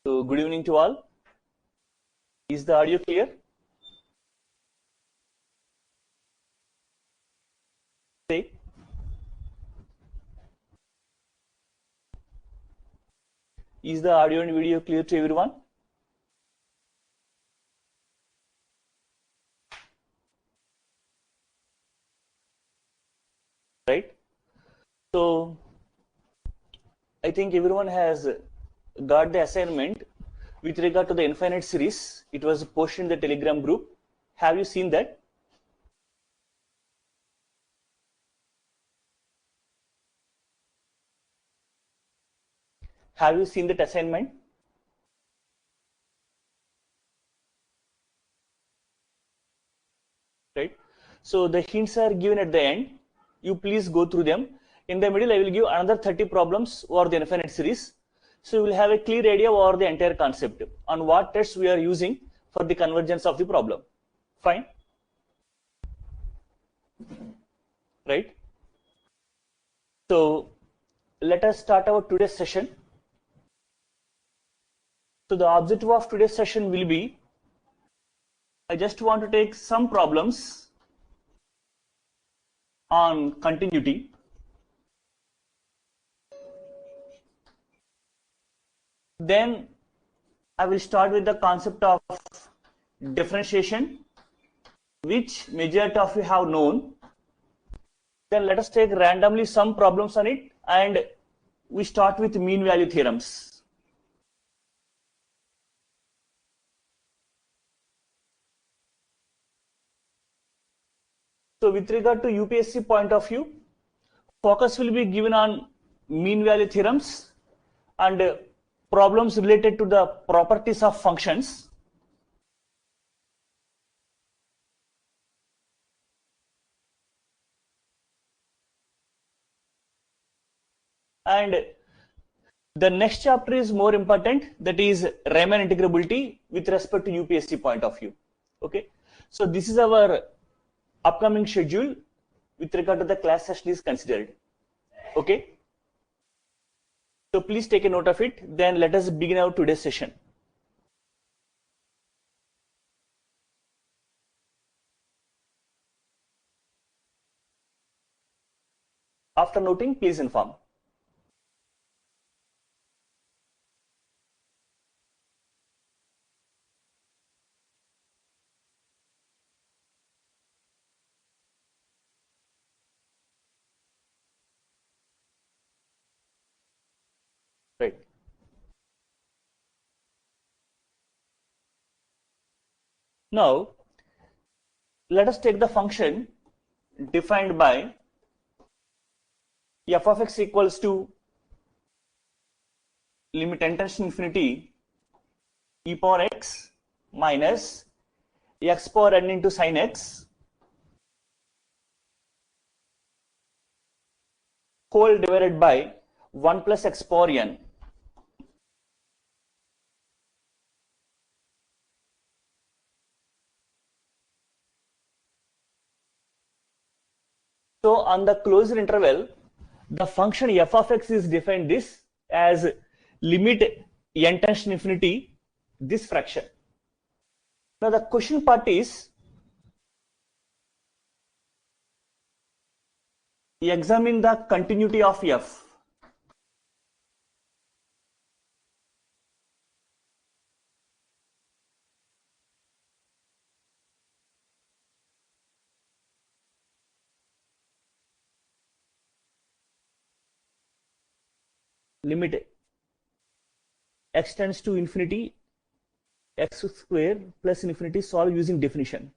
So good evening to all. Is the audio clear? Say. Is the audio and video clear to everyone? Right. So I think everyone has got the assignment with regard to the infinite series. It was posted in the Telegram group. Have you seen that? Have you seen that assignment? Right. So the hints are given at the end. You please go through them. In the middle, I will give another 30 problems over the infinite series. So you will have a clear idea over the entire concept on what tests we are using for the convergence of the problem. Fine. Right. So let us start our today's session. So the objective of today's session will be, I just want to take some problems on continuity. Then I will start with the concept of differentiation, which majority of you have known. Then let us take randomly some problems on it, and we start with mean value theorems. So with regard to UPSC point of view, focus will be given on mean value theorems and problems related to the properties of functions. And the next chapter is more important, that is Riemann integrability with respect to UPSC point of view. Okay, so this is our upcoming schedule with regard to the class session is considered. Okay, so please take a note of it. Then let us begin our today's session. After noting, please inform. Right. Now, let us take the function defined by f of x equals to limit n tends to infinity e power x minus x power n into sin x whole divided by 1 plus x power n. So on the closed interval, the function f of x is defined this as limit n tends to infinity this fraction. Now the question part is, examine the continuity of f. Limit x tends to infinity x square plus infinity, solve using definition.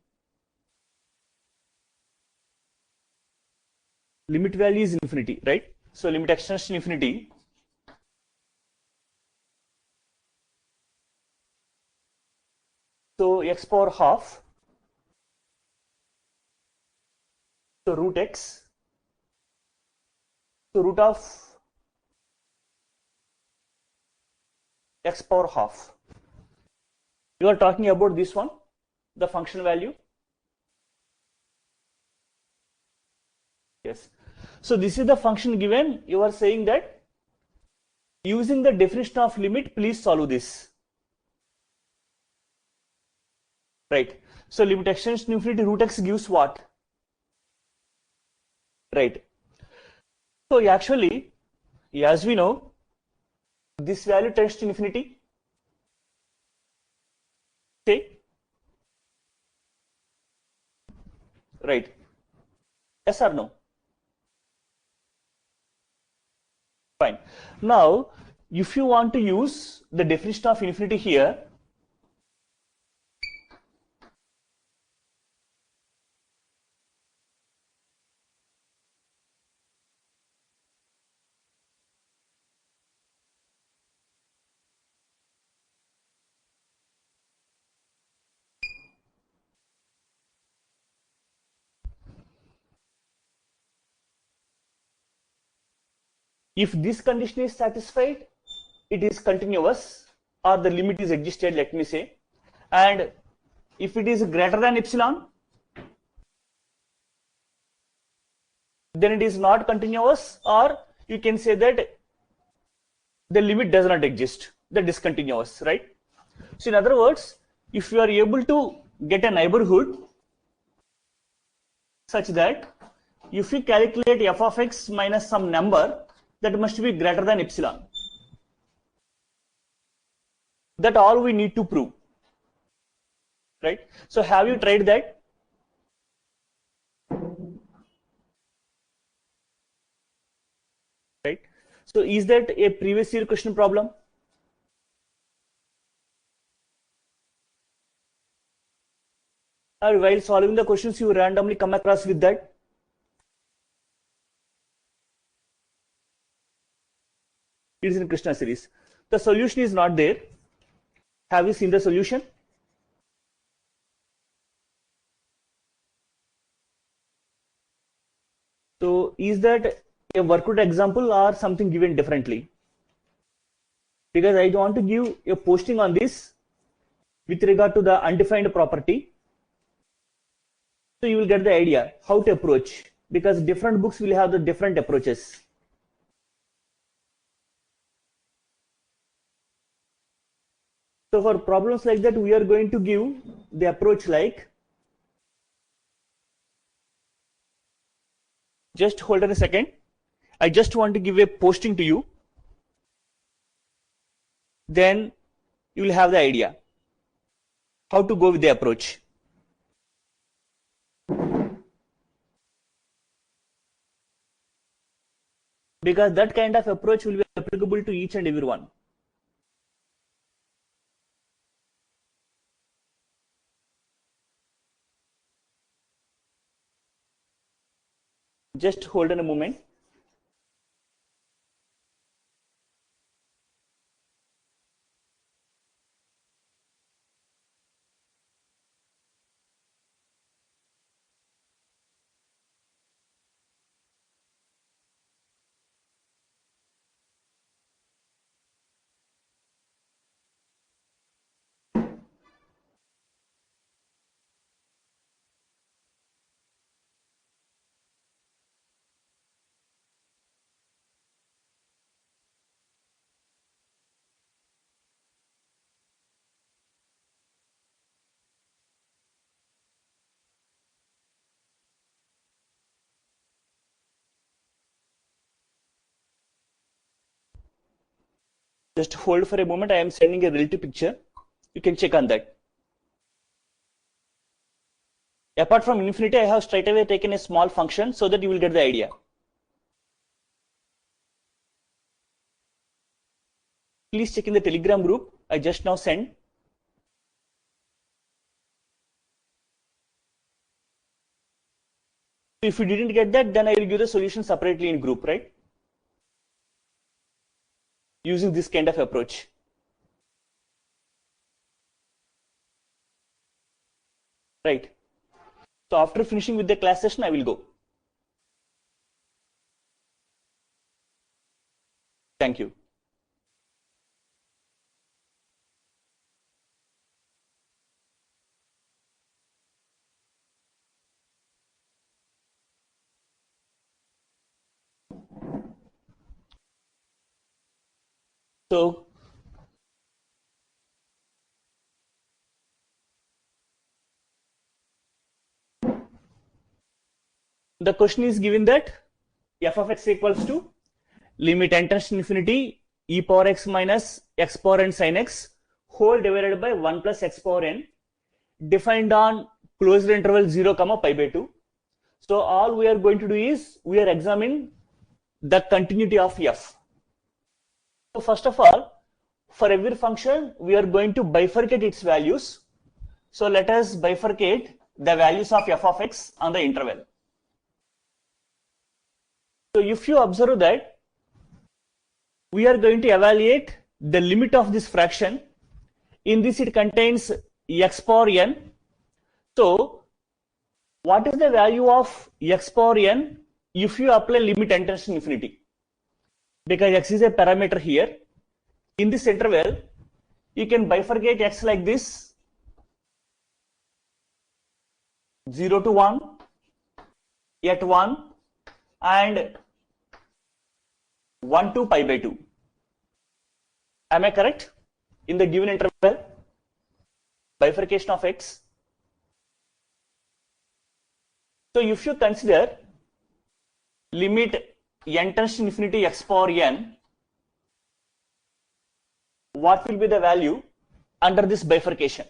Limit value is infinity, right? So limit x tends to infinity. So x power half. So root x. So root of x power half. You are talking about this one, the function value. Yes. So this is the function given. You are saying that using the definition of limit, please solve this. right? So limit extends to infinity, root x gives what? Right. So actually, as we know, this value tends to infinity. Say, right? Yes or no? Fine. Now, if you want to use the definition of infinity here, if this condition is satisfied, it is continuous or the limit is existed, let me say. And if it is greater than epsilon, then it is not continuous, or you can say that the limit does not exist, the discontinuous, right? So in other words, if you are able to get a neighborhood such that if you calculate f of x minus some number that must be greater than epsilon, that all we need to prove, right? So have you tried that? Right? So is that a previous year question problem? Or while solving the questions you randomly come across with that? It is in Krishna series. The solution is not there. Have you seen the solution? So is that a worked example or something given differently? Because I want to give a posting on this with regard to the undefined property. So you will get the idea how to approach, because different books will have the different approaches. So for problems like that, we are going to give the approach like, just hold on a second. I just want to give a posting to you. Then you will have the idea how to go with the approach. Because that kind of approach will be applicable to each and every one. Just hold on a moment. Just hold for a moment. I am sending a relative picture. You can check on that. Apart from infinity, I have straight away taken a small function so that you will get the idea. Please check in the Telegram group. I just now sent. If you didn't get that, then I will give the solution separately in group, right? Using this kind of approach. Right. So after finishing with the class session, I will go. Thank you. So The question is given that f of x equals to limit n tends to infinity e power x minus x power n sin x whole divided by 1 plus x power n defined on closed interval 0 comma pi by 2. So all we are going to do is we are examining the continuity of f. So first of all, for every function we are going to bifurcate its values. So let us bifurcate the values of f of x on the interval. So if you observe that we are going to evaluate the limit of this fraction, in this it contains x power n. So what is the value of x power n if you apply limit n tends to infinity? Because x is a parameter here. In this interval, you can bifurcate x like this: 0 to 1, at 1, and 1 to pi by 2. Am I correct? In the given interval, bifurcation of x. So if you consider limit n tends to infinity x power n, what will be the value under this bifurcation?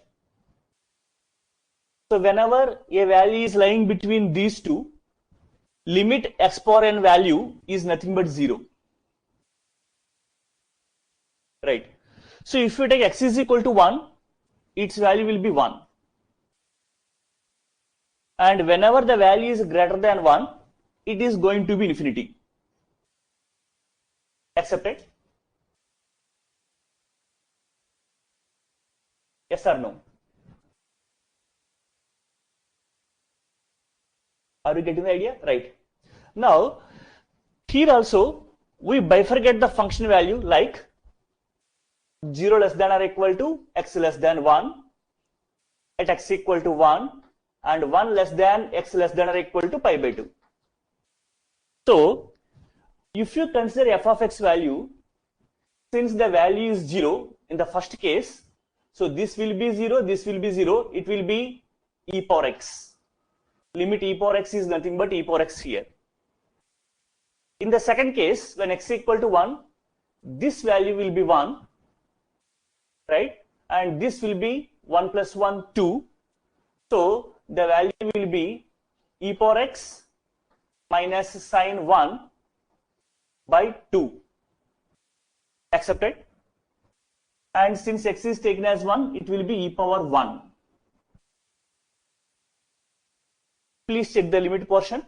So whenever a value is lying between these two, limit x power n value is nothing but 0. Right. So if you take x is equal to 1, its value will be 1. And whenever the value is greater than 1, it is going to be infinity. Accepted? Yes or no? Are you getting the idea? Right. Now, here also we bifurcate the function value like 0 less than or equal to x less than 1, at x equal to 1, and 1 less than x less than or equal to pi by 2. So, if you consider f of x value, since the value is 0 in the first case, so this will be 0, this will be 0, it will be e power x. Limit e power x is nothing but e power x here. In the second case, when x equal to 1, this value will be 1, right? And this will be 1 plus 1, 2. So the value will be e power x minus sine 1 by 2. Accepted? And since x is taken as 1, it will be e power 1. Please check the limit portion.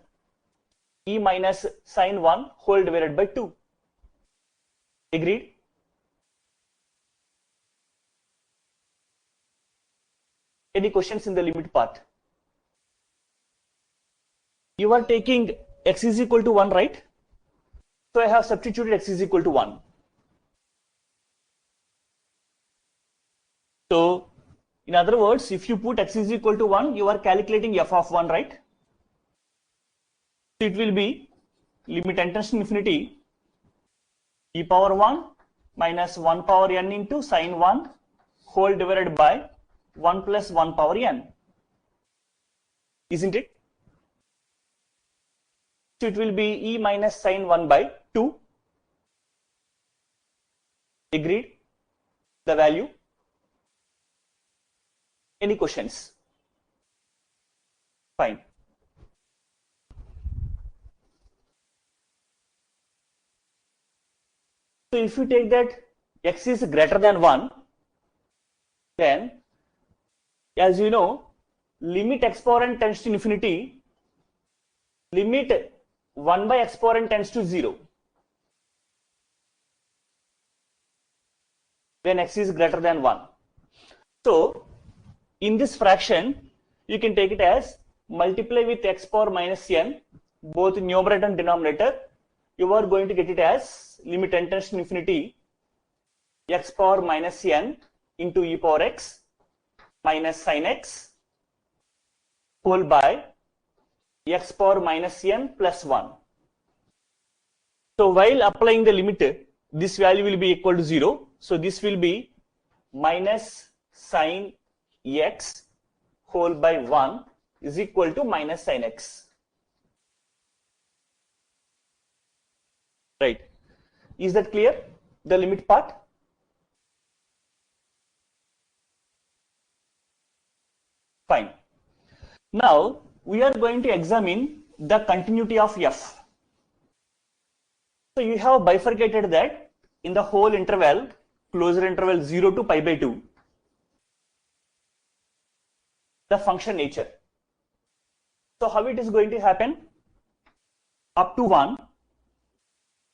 E minus sine 1 whole divided by 2. Agreed? Any questions in the limit part? You are taking x is equal to 1, right? So I have substituted x is equal to 1. So in other words, if you put x is equal to 1, you are calculating f of 1, right? So it will be limit n tends to infinity e power 1 minus 1 power n into sine 1 whole divided by 1 plus 1 power n. Isn't it? So it will be e minus sine 1 by 2. Agreed? The value? Any questions? Fine. So if you take that x is greater than 1, then as you know, limit x power n tends to infinity, limit 1 by x power n tends to 0 when x is greater than 1. So in this fraction, you can take it as multiply with x power minus n, both numerator and denominator. You are going to get it as limit n tends to infinity x power minus n into e power x minus sin x whole by x power minus n plus 1. So while applying the limit, this value will be equal to 0. So this will be minus sin x whole by 1 is equal to minus sin x. right? Is that clear? The limit part? Fine. Now we are going to examine the continuity of f. So you have bifurcated that in the whole interval, closure interval 0 to pi by 2, the function nature. So how it is going to happen? Up to 1.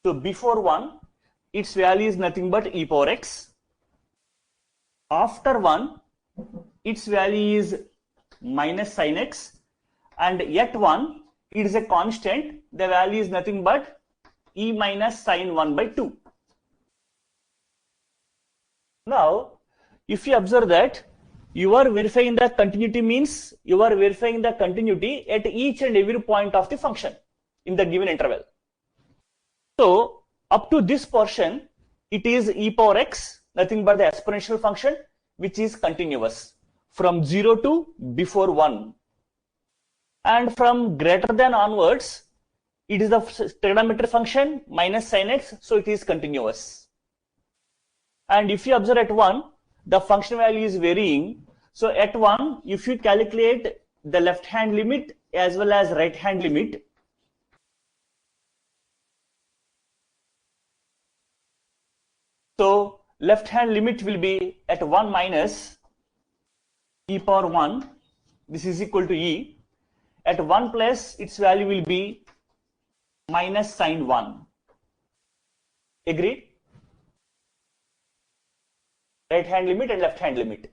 So before 1, its value is nothing but e power x. After 1, its value is minus sin x. And yet 1, it is a constant. The value is nothing but e minus sin 1 by 2. Now, if you observe that, you are verifying the continuity means you are verifying the continuity at each and every point of the function in the given interval. So, up to this portion, it is e power x, nothing but the exponential function, which is continuous from 0 to before 1. And from greater than onwards, it is the trigonometric function minus sin x, so it is continuous. And if you observe at 1, the function value is varying. So at 1, if you calculate the left hand limit as well as right hand limit, so left hand limit will be at 1 minus e power 1, this is equal to e. At 1 plus, its value will be minus sin 1. Agreed? Right hand limit and left hand limit.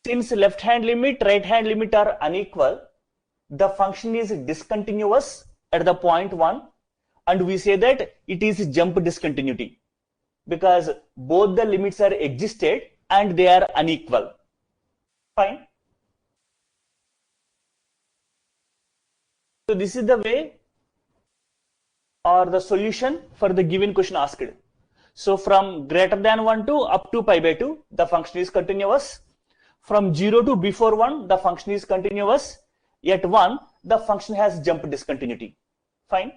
Since left hand limit, right hand limit are unequal, the function is discontinuous at the point 1, and we say that it is jump discontinuity because both the limits are existed and they are unequal. Fine. So this is the way or the solution for the given question asked. So from greater than 1 to up to pi by 2, the function is continuous. From 0 to before 1, the function is continuous. At 1, the function has jump discontinuity. Fine.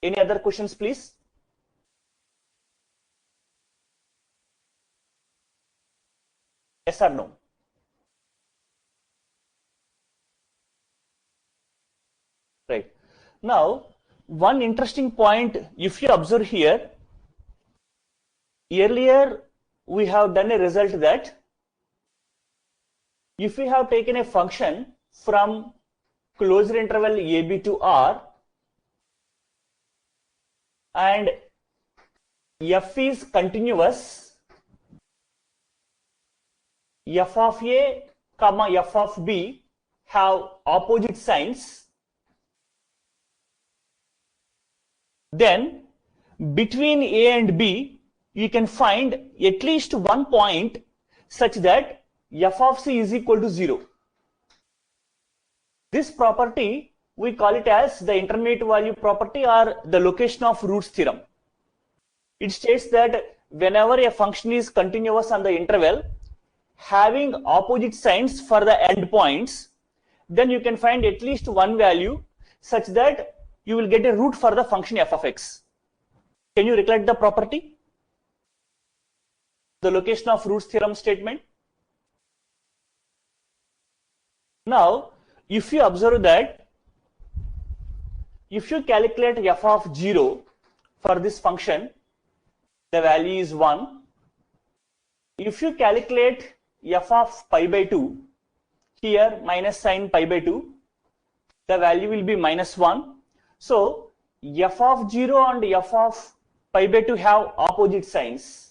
Any other questions, please? Yes or no? Right. Now, one interesting point, if you observe here, earlier we have done a result that if we have taken a function from closure interval AB to R and f is continuous, f of A comma f of B have opposite signs, then between A and B, you can find at least one point such that f of C is equal to 0. This property, we call it as the intermediate value property or the location of roots theorem. It states that whenever a function is continuous on the interval, having opposite signs for the endpoints, then you can find at least one value such that you will get a root for the function f of x. Can you recollect the property? The location of roots theorem statement. Now, if you observe that, if you calculate f of 0 for this function, the value is 1. If you calculate f of pi by 2, here minus sin pi by 2, the value will be minus 1. So, f of 0 and f of pi by 2 have opposite signs.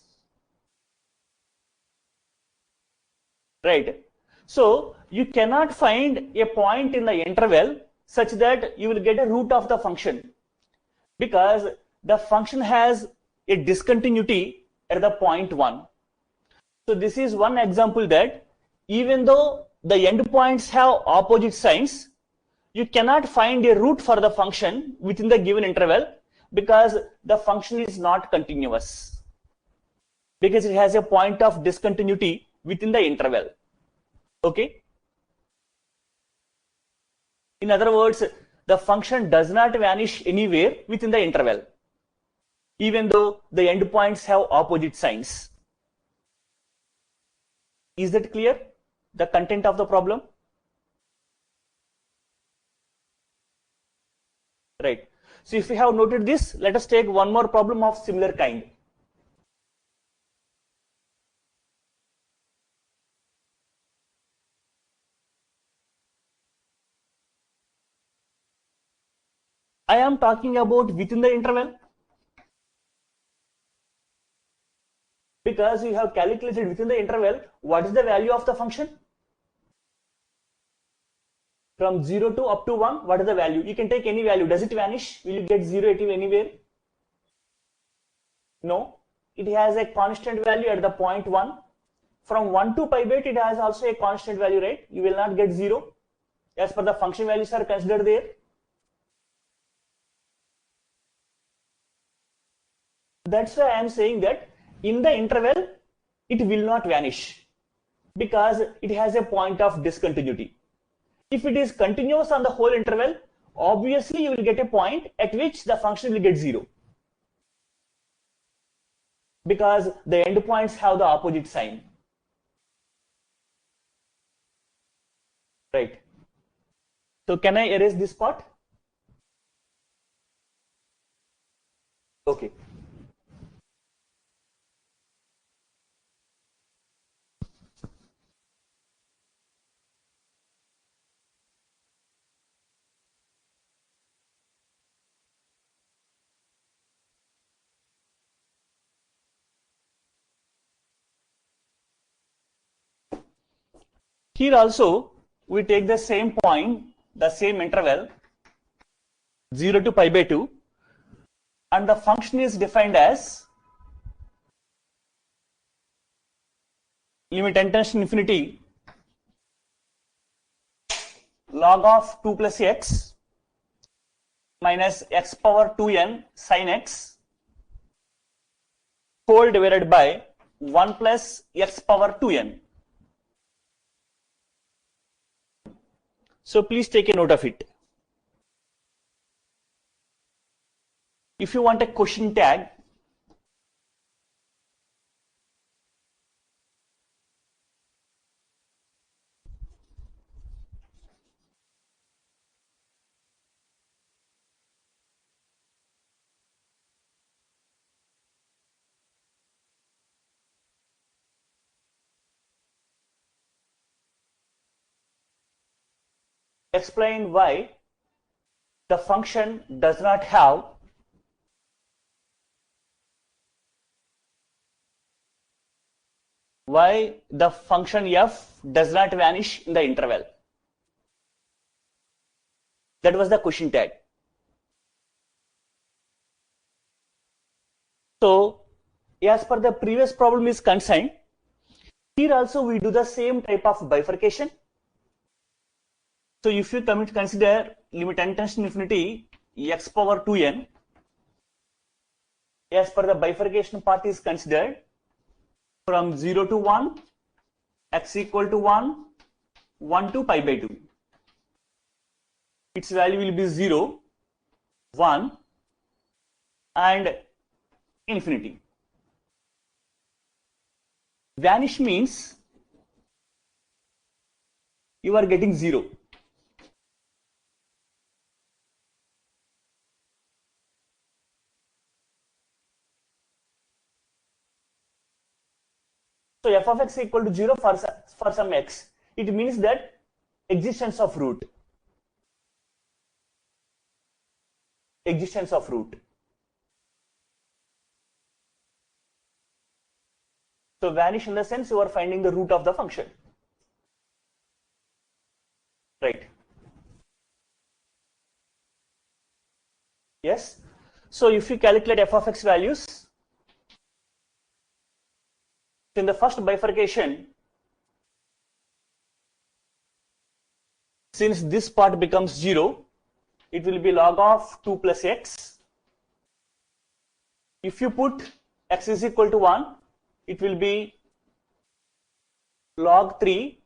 Right. So, you cannot find a point in the interval such that you will get a root of the function because the function has a discontinuity at the point 1. So, this is one example that even though the endpoints have opposite signs, you cannot find a root for the function within the given interval because the function is not continuous, because it has a point of discontinuity within the interval. Okay. In other words, the function does not vanish anywhere within the interval, even though the endpoints have opposite signs. Is that clear? The content of the problem? Right. So if we have noted this, let us take one more problem of similar kind. I am talking about within the interval, because you have calculated within the interval what is the value of the function. From 0 to up to 1, what is the value? You can take any value. Does it vanish? Will you get 0 anywhere? No. It has a constant value at the point 1. From 1 to pi by 8, it has also a constant value, right? You will not get 0 as per the function values are considered there. That's why I am saying that in the interval, it will not vanish because it has a point of discontinuity. If it is continuous on the whole interval, obviously you will get a point at which the function will get 0, because the endpoints have the opposite sign. Right. So can I erase this part? Okay. Here also we take the same point, the same interval 0 to pi by 2, and the function is defined as limit n tends to infinity log of 2 plus x minus x power 2n sin x whole divided by 1 plus x power 2n. So please take a note of it. If you want a question tag, explain why the function does not have why the function f does not vanish in the interval. That was the question tag. So as per the previous problem is concerned, here also we do the same type of bifurcation. So if you consider limit n tends to infinity x power 2n, as per the bifurcation part is considered from 0 to 1, x equal to 1, 1 to pi by 2. Its value will be 0, 1 and infinity. Vanish means you are getting 0. So f of x equal to 0 for some x. It means that existence of root. Existence of root. So vanish in the sense you are finding the root of the function. Right. Yes. So if you calculate f of x values, in the first bifurcation, since this part becomes 0, it will be log of 2 plus x. If you put x is equal to 1, it will be log 3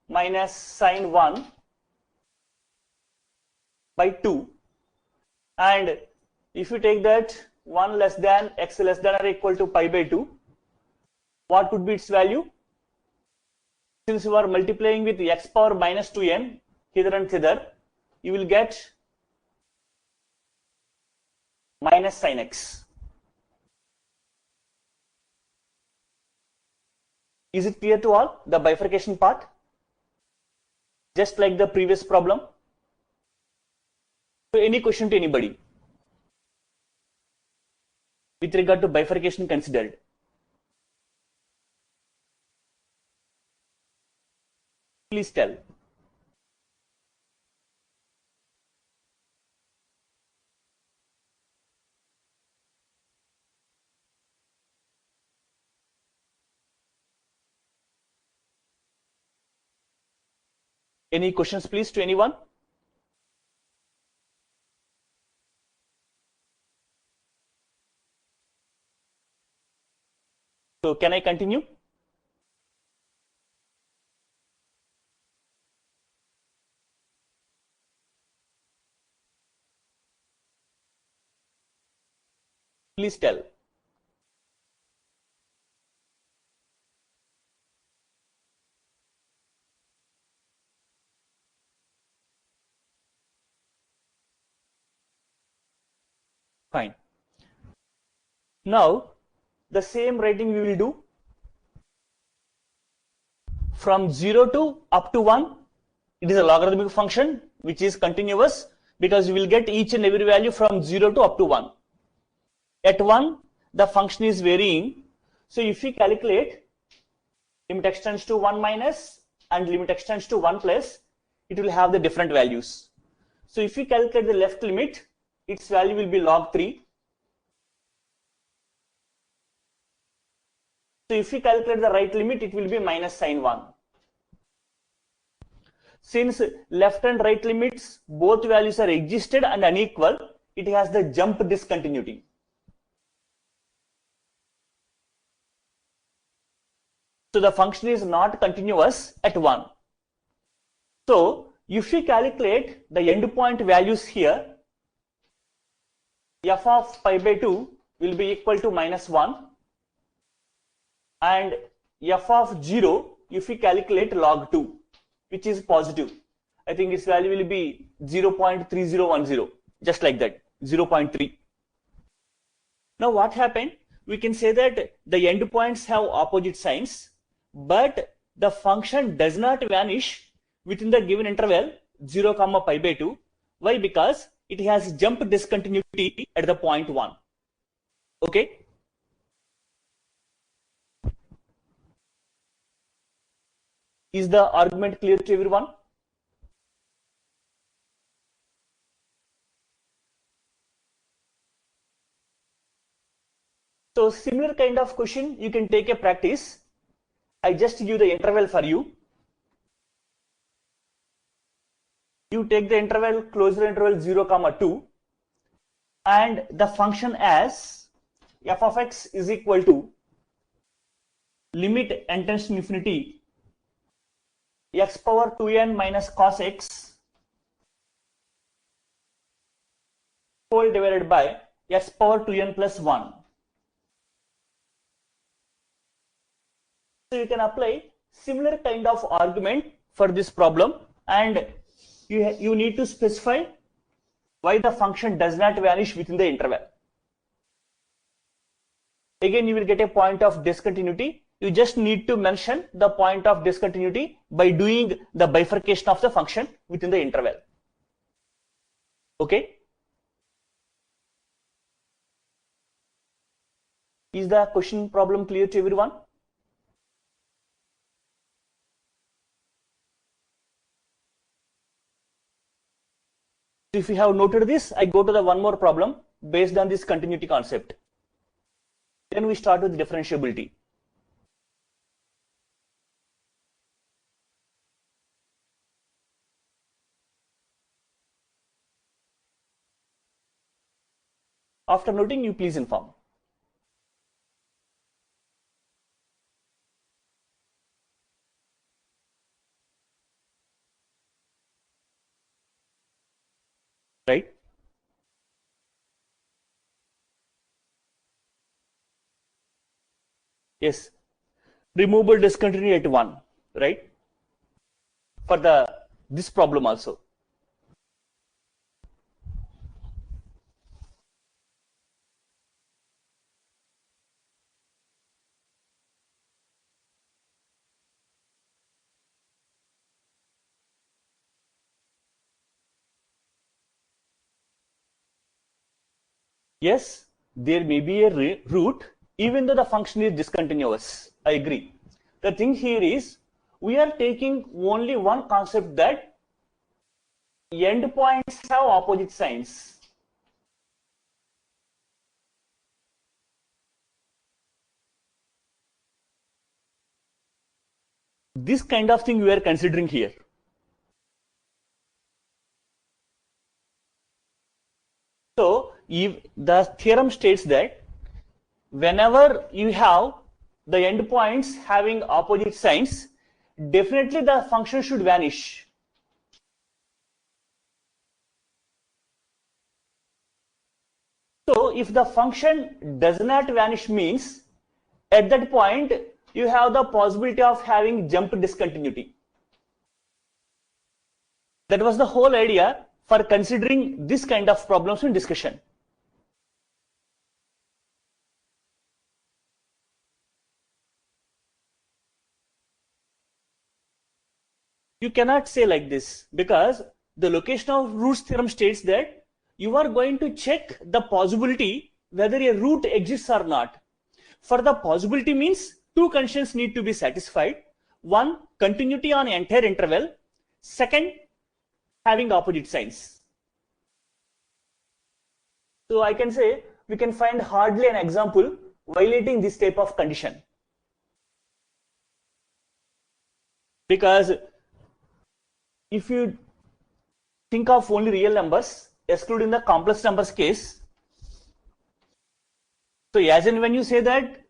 minus sine 1 by 2, and if you take that 1 less than x less than or equal to pi by 2, what would be its value? Since you are multiplying with x power minus 2n hither and thither, you will get minus sin x. Is it clear to all, the bifurcation part? Just like the previous problem. So any question to anybody with regard to bifurcation considered? Please tell. Any questions please to anyone? So can I continue? Please tell. Fine. Now the same writing we will do from 0 to up to 1. It is a logarithmic function which is continuous because you will get each and every value from 0 to up to 1. At 1, the function is varying. So if we calculate limit extends to 1 minus and limit extends to 1 plus, it will have the different values. So if we calculate the left limit, its value will be log 3. So if we calculate the right limit, it will be minus sin 1. Since left and right limits, both values are existed and unequal, it has the jump discontinuity. So the function is not continuous at 1. So if we calculate the endpoint values here, f of pi by 2 will be equal to minus 1, and f of 0, if we calculate log 2, which is positive, I think its value will be 0.3010, just like that, 0.3. Now what happened? We can say that the endpoints have opposite signs, but the function does not vanish within the given interval 0, pi by 2. Why? Because it has jump discontinuity at the point 1. Okay. Is the argument clear to everyone? So similar kind of question you can take a practice. I just give the interval for you. You take the interval, closure interval 0, 2, and the function as f of x is equal to limit n tends to infinity x power 2n minus cos x whole divided by x power 2n plus 1. So you can apply similar kind of argument for this problem, and you need to specify why the function does not vanish within the interval. Again, you will get a point of discontinuity. You just need to mention the point of discontinuity by doing the bifurcation of the function within the interval. Okay. Is the question problem clear to everyone? If you have noted this, I go to the one more problem based on this continuity concept. Then we start with differentiability. After noting, you please inform. right? Yes, removable discontinuity at 1, right? For this problem also. Yes, there may be a root even though the function is discontinuous. I agree. The thing here is we are taking only one concept, that endpoints have opposite signs. This kind of thing we are considering here. So if the theorem states that whenever you have the endpoints having opposite signs, definitely the function should vanish. So if the function does not vanish, means at that point you have the possibility of having jump discontinuity. That was the whole idea for considering this kind of problems in discussion. You cannot say like this, because the location of roots theorem states that you are going to check the possibility whether a root exists or not. For the possibility means two conditions need to be satisfied. One, continuity on entire interval. Second, having opposite signs. So I can say we can find hardly an example violating this type of condition. Because if you think of only real numbers, excluding the complex numbers case, so as and when you say that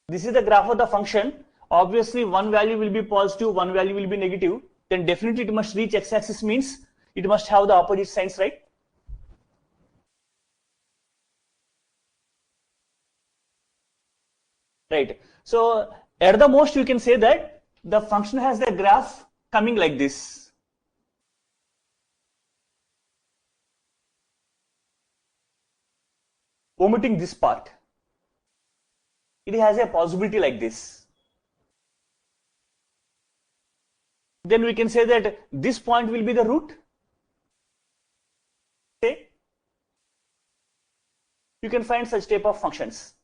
this is the graph of the function, obviously one value will be positive, one value will be negative, then definitely it must reach x-axis, means it must have the opposite signs, right? Right. So at the most you can say that the function has the graph coming like this. Omitting this part, it has a possibility like this. Then we can say that this point will be the root. Say, you can find such type of functions.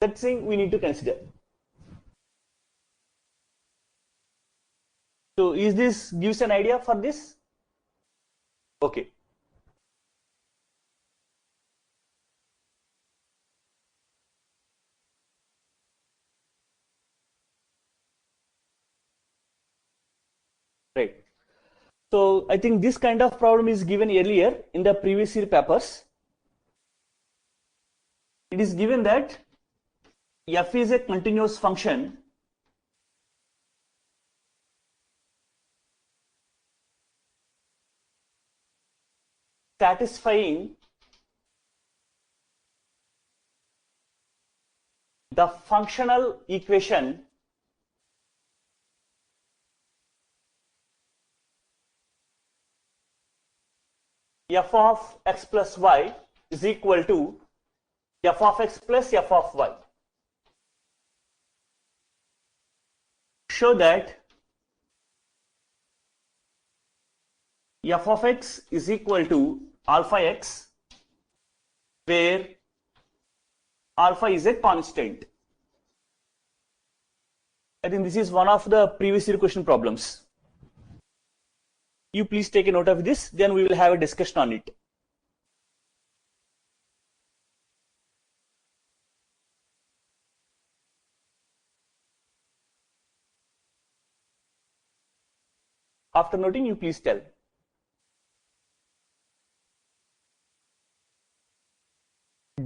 That thing we need to consider. So is this gives an idea for this? Okay. Right. So I think this kind of problem is given earlier in the previous year papers. It is given that f is a continuous function satisfying the functional equation f of x plus y is equal to f of x plus f of y. Show that f of x is equal to alpha x, where alpha is a constant. I think this is one of the previous year question problems. You please take a note of this, then we will have a discussion on it. After noting, you please tell.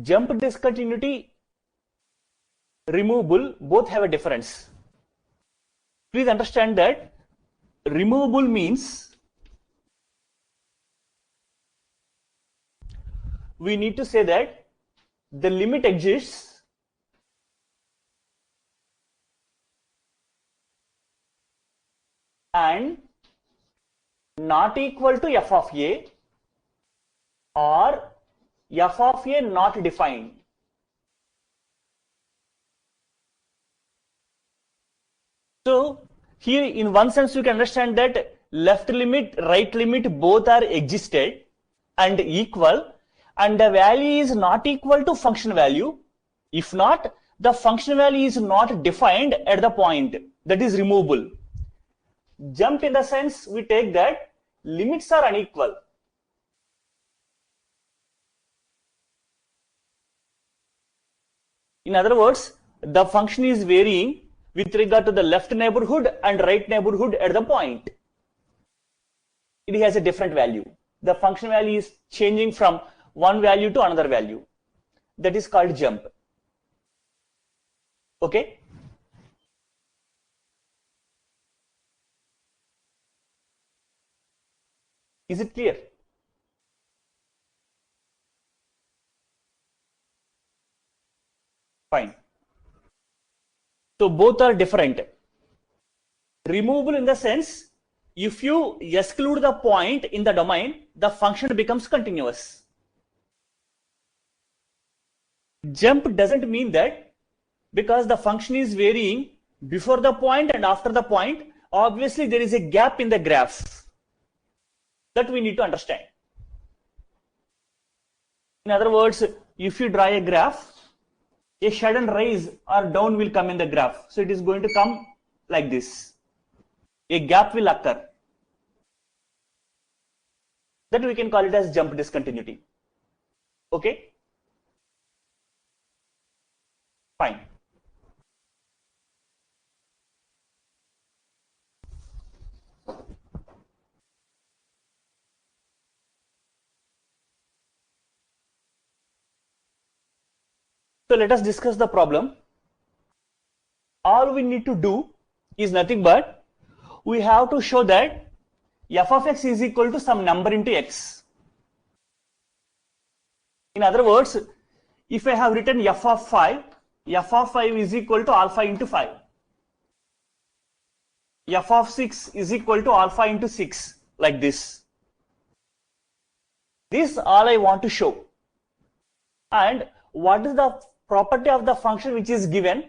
Jump discontinuity, removable, both have a difference. Please understand that removable means we need to say that the limit exists and not equal to f of a or f of a not defined. So here in one sense you can understand that left limit, right limit both are existed and equal, and the value is not equal to function value. If not, the function value is not defined at the point, that is removable. Jump in the sense we take that limits are unequal. In other words, the function is varying with regard to the left neighborhood and right neighborhood at the point. It has a different value. The function value is changing from one value to another value. That is called jump. Okay? Is it clear? Fine. So both are different. Removable in the sense, if you exclude the point in the domain, the function becomes continuous. Jump doesn't mean that, because the function is varying before the point and after the point, obviously there is a gap in the graph. That we need to understand. In other words, if you draw a graph, a sudden rise or down will come in the graph. So it is going to come like this. A gap will occur. That we can call it as jump discontinuity. Okay? Fine. So let us discuss the problem. All we need to do is nothing but we have to show that f of x is equal to some number into x. In other words, if I have written f of 5 is equal to alpha into 5. F of 6 is equal to alpha into 6, like this. This all I want to show. And what is the property of the function which is given?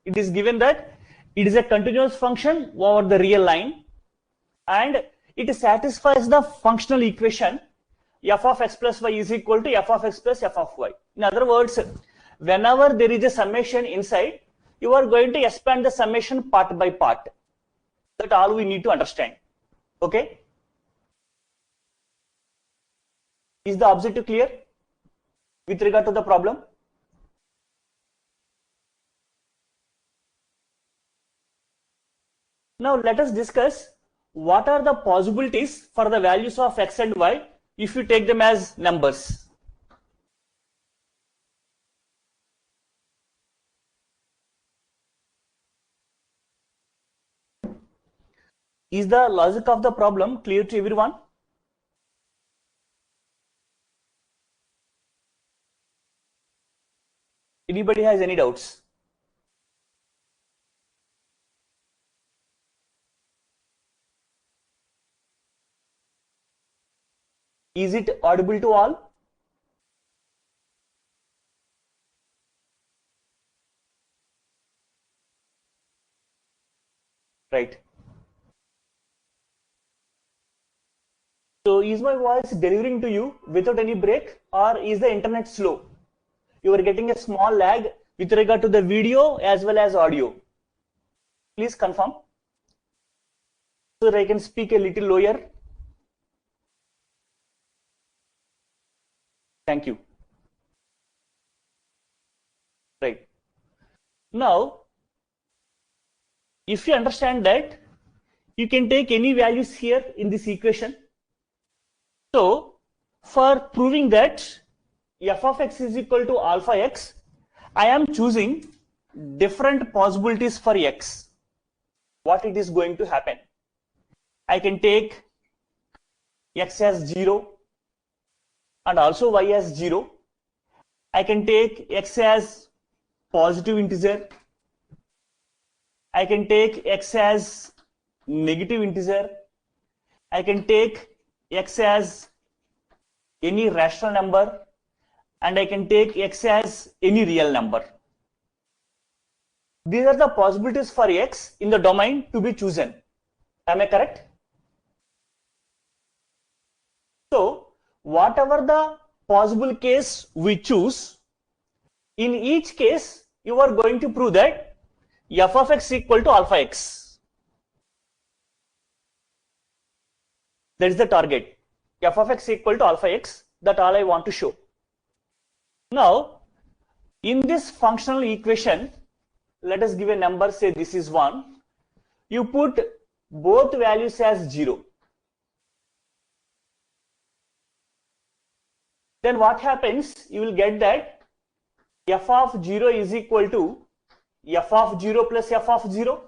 It is given that it is a continuous function over the real line and it satisfies the functional equation f of x plus y is equal to f of x plus f of y. In other words, whenever there is a summation inside, you are going to expand the summation part by part. That all we need to understand. Okay? Is the objective clear with regard to the problem? Now let us discuss what are the possibilities for the values of x and y if you take them as numbers. Is the logic of the problem clear to everyone? Anybody has any doubts? Is it audible to all? Right. So is my voice delivering to you without any break, or is the internet slow? You are getting a small lag with regard to the video as well as audio. Please confirm so that I can speak a little lower. Thank you. Right. Now, if you understand that, you can take any values here in this equation. So, for proving that f of x is equal to alpha x, I am choosing different possibilities for x. What it is going to happen. I can take x as 0 and also y as 0. I can take x as positive integer. I can take x as negative integer. I can take x as any rational number, and I can take x as any real number. These are the possibilities for x in the domain to be chosen. Am I correct? So, whatever the possible case we choose, in each case, you are going to prove that f of x equal to alpha x. That is the target. F of x equal to alpha x. That all I want to show. Now, in this functional equation, let us give a number, say this is 1. You put both values as 0. Then what happens? You will get that f of 0 is equal to f of 0 plus f of 0.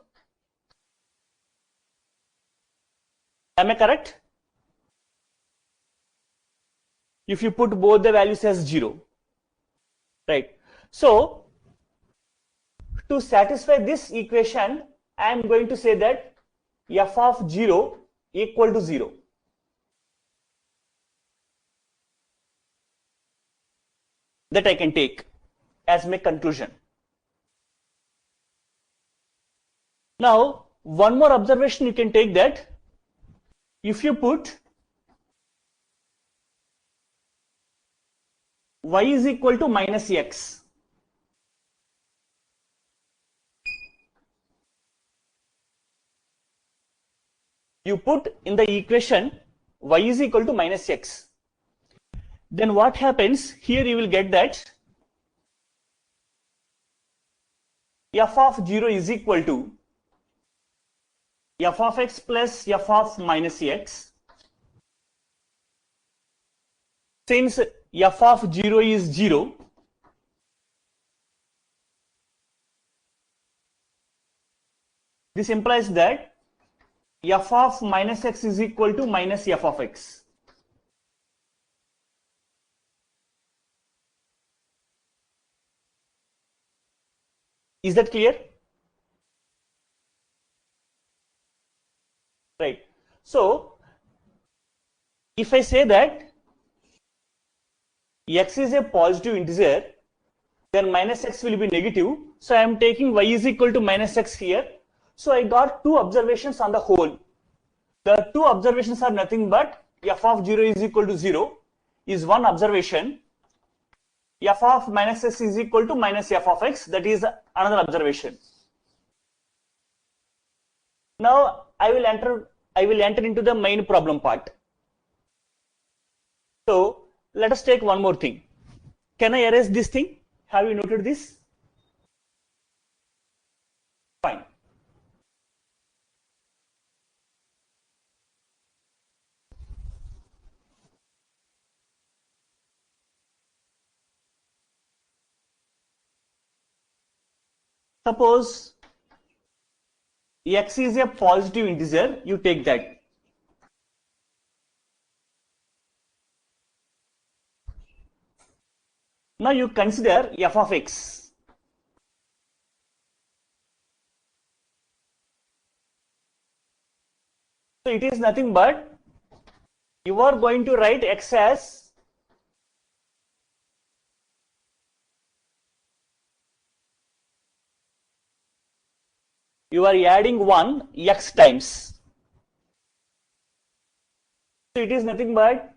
Am I correct? If you put both the values as 0. Right. So, to satisfy this equation, I am going to say that f of 0 equal to 0. That I can take as my conclusion. Now, one more observation you can take, that if you put y is equal to minus x, you put in the equation y is equal to minus x, then what happens? Here you will get that f of 0 is equal to f of x plus f of minus x. Since f of 0 is 0, this implies that f of minus x is equal to minus f of x. Is that clear? Right. So, if I say that x is a positive integer, then minus x will be negative. So, I am taking y is equal to minus x here. So, I got two observations on the whole. The two observations are nothing but f of 0 is equal to 0 is one observation. F of minus x is equal to minus f of x, that is another observation. Now I will enter into the main problem part. So let us take one more thing. Can I erase this thing? Have you noted this? Fine. Suppose x is a positive integer, you take that. Now you consider f of x. So it is nothing but you are going to write x as you are adding 1 x times. So it is nothing but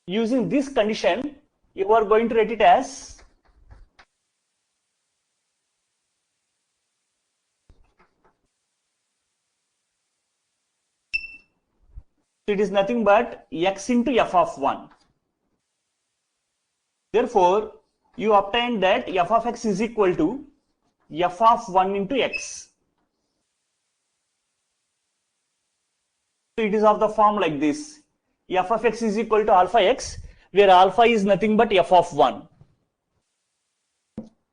using this condition, you are going to write it as it is nothing but x into f of 1. Therefore, you obtain that f of x is equal to f of 1 into x. So it is of the form like this. F of x is equal to alpha x, where alpha is nothing but f of 1.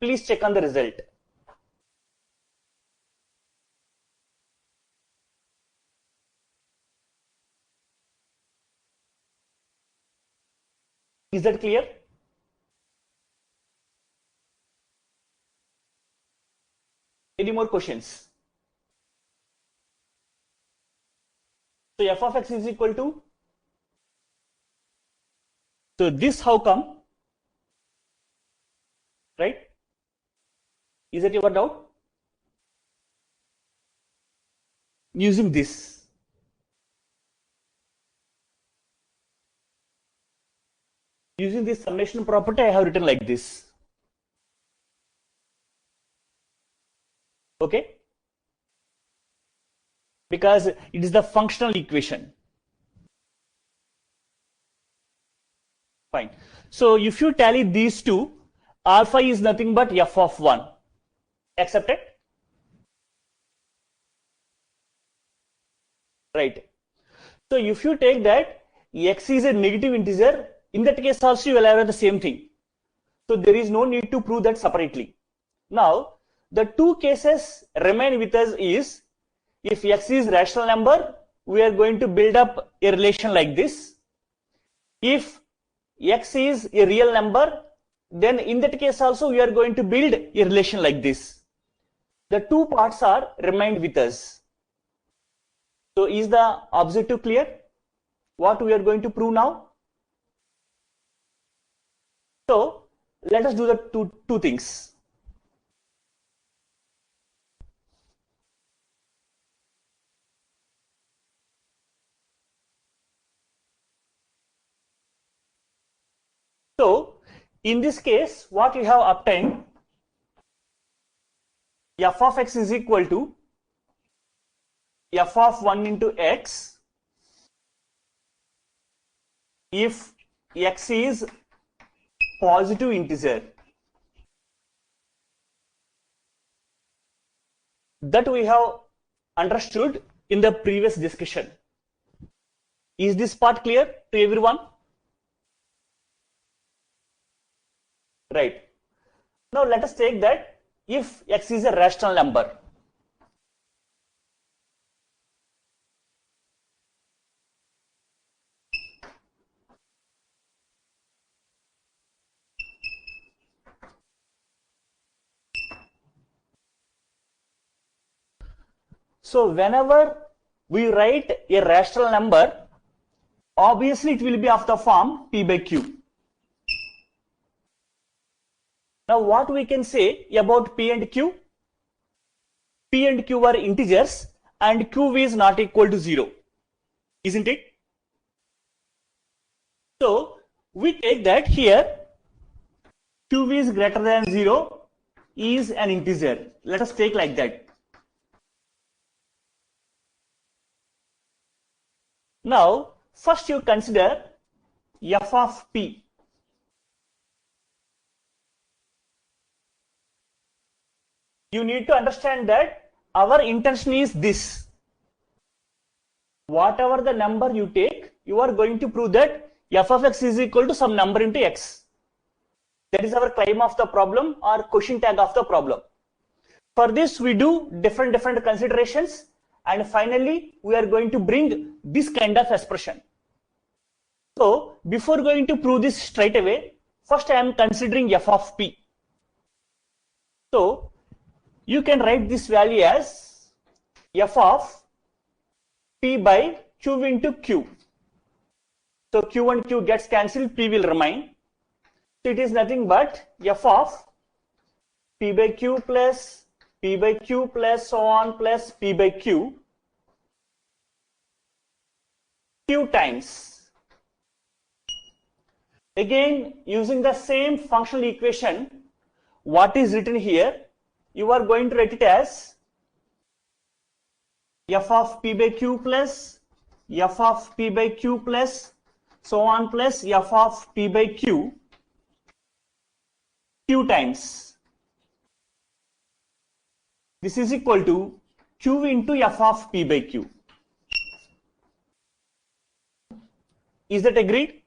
Please check on the result. Is that clear? Any more questions? So f of x is equal to, so this how come, right? Is that your doubt? Using this. Using this summation property, I have written like this. Okay? Because it is the functional equation. Fine. So if you tally these two, alpha is nothing but f of 1. Accepted? Right. So if you take that x is a negative integer, in that case also you will have the same thing. So there is no need to prove that separately. Now, the two cases remain with us is, if x is rational number, we are going to build up a relation like this. If x is a real number, then in that case also we are going to build a relation like this. The two parts are remained with us. So is the objective clear? What we are going to prove now? So let us do the two things. So in this case, what we have obtained, f of x is equal to f of 1 into x if x is positive integer. That we have understood in the previous discussion. Is this part clear to everyone? Right. Now let us take that if x is a rational number. So whenever we write a rational number, obviously it will be of the form p by q. Now what we can say about p and q? P and q are integers and q is not equal to 0, isn't it? So we take that here q is greater than 0 is an integer. Let us take like that. Now first you consider f of p. You need to understand that our intention is this. Whatever the number you take, you are going to prove that f of x is equal to some number into x. That is our claim of the problem or question tag of the problem. For this, we do different considerations, and finally, we are going to bring this kind of expression. So, before going to prove this straight away, first I am considering f of p. So, you can write this value as f of p by q into q. So, q and q gets cancelled, p will remain. So, it is nothing but f of p by q plus so on plus p by q times. Again, using the same functional equation, what is written here, you are going to write it as f of p by q plus f of p by q plus so on plus f of p by q times. This is equal to q into f of p by q. Is that agreed?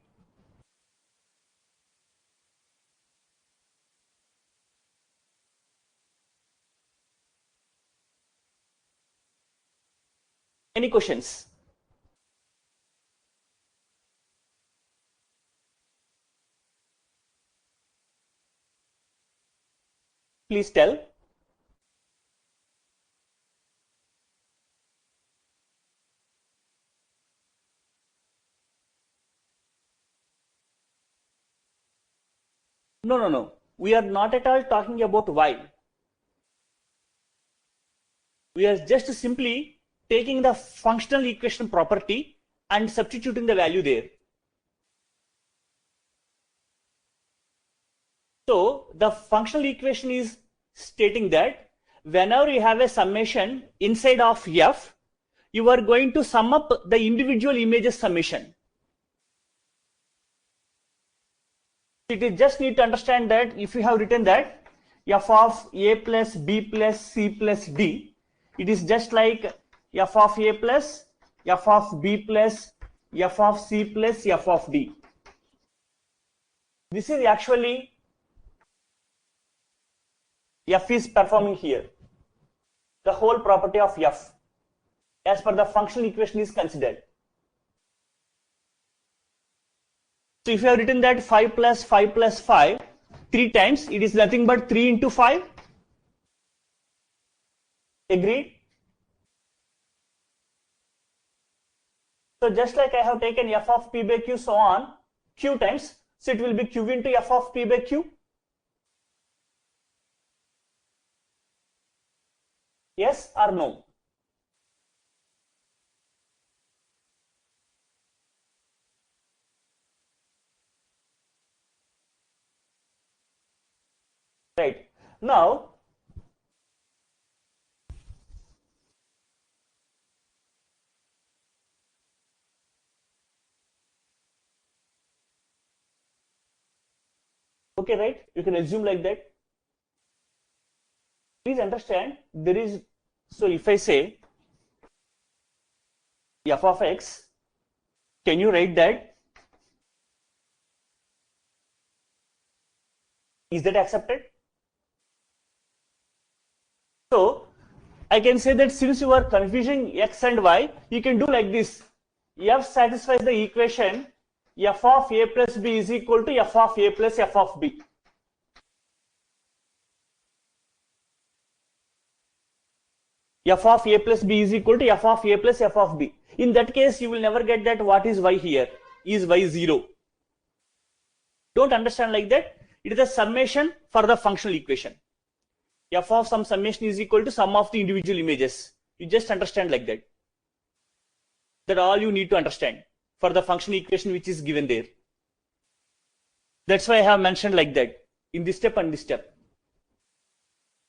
Any questions? Please tell. No. We are not at all talking about y. We are just simply taking the functional equation property and substituting the value there. So the functional equation is stating that whenever you have a summation inside of f, you are going to sum up the individual images summation. You just need to understand that if you have written that f of a plus b plus c plus d, it is just like f of a plus f of b plus f of c plus f of d. This is actually f is performing here. The whole property of f as per the functional equation is considered. So if you have written that 5 plus 5 plus 5 3 times, it is nothing but 3 into 5. Agreed? So just like I have taken f of p by q so on q times, so it will be q into f of p by q. Yes or no? Right. Now, okay, right? You can assume like that. Please understand there is, so if I say f of x, can you write that? Is that accepted? So I can say that since you are confusing x and y, you can do like this. F satisfies the equation f of a plus b is equal to f of a plus f of b. F of a plus b is equal to f of a plus f of b. In that case, you will never get that what is y here. Is y 0? Don't understand like that. It is a summation for the functional equation. F of some summation is equal to sum of the individual images. You just understand like that. That's all you need to understand for the functional equation which is given there. That's why I have mentioned like that in this step and this step.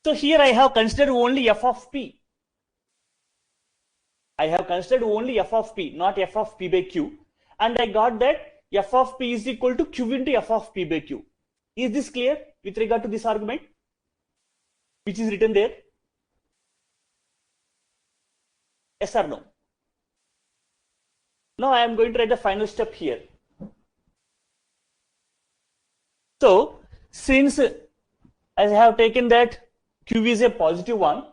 So here I have considered only f of p. I have considered only f of p, not f of p by q. And I got that f of p is equal to q into f of p by q. Is this clear with regard to this argument which is written there? Yes or no? Now I am going to write the final step here. So since as I have taken that q is a positive one,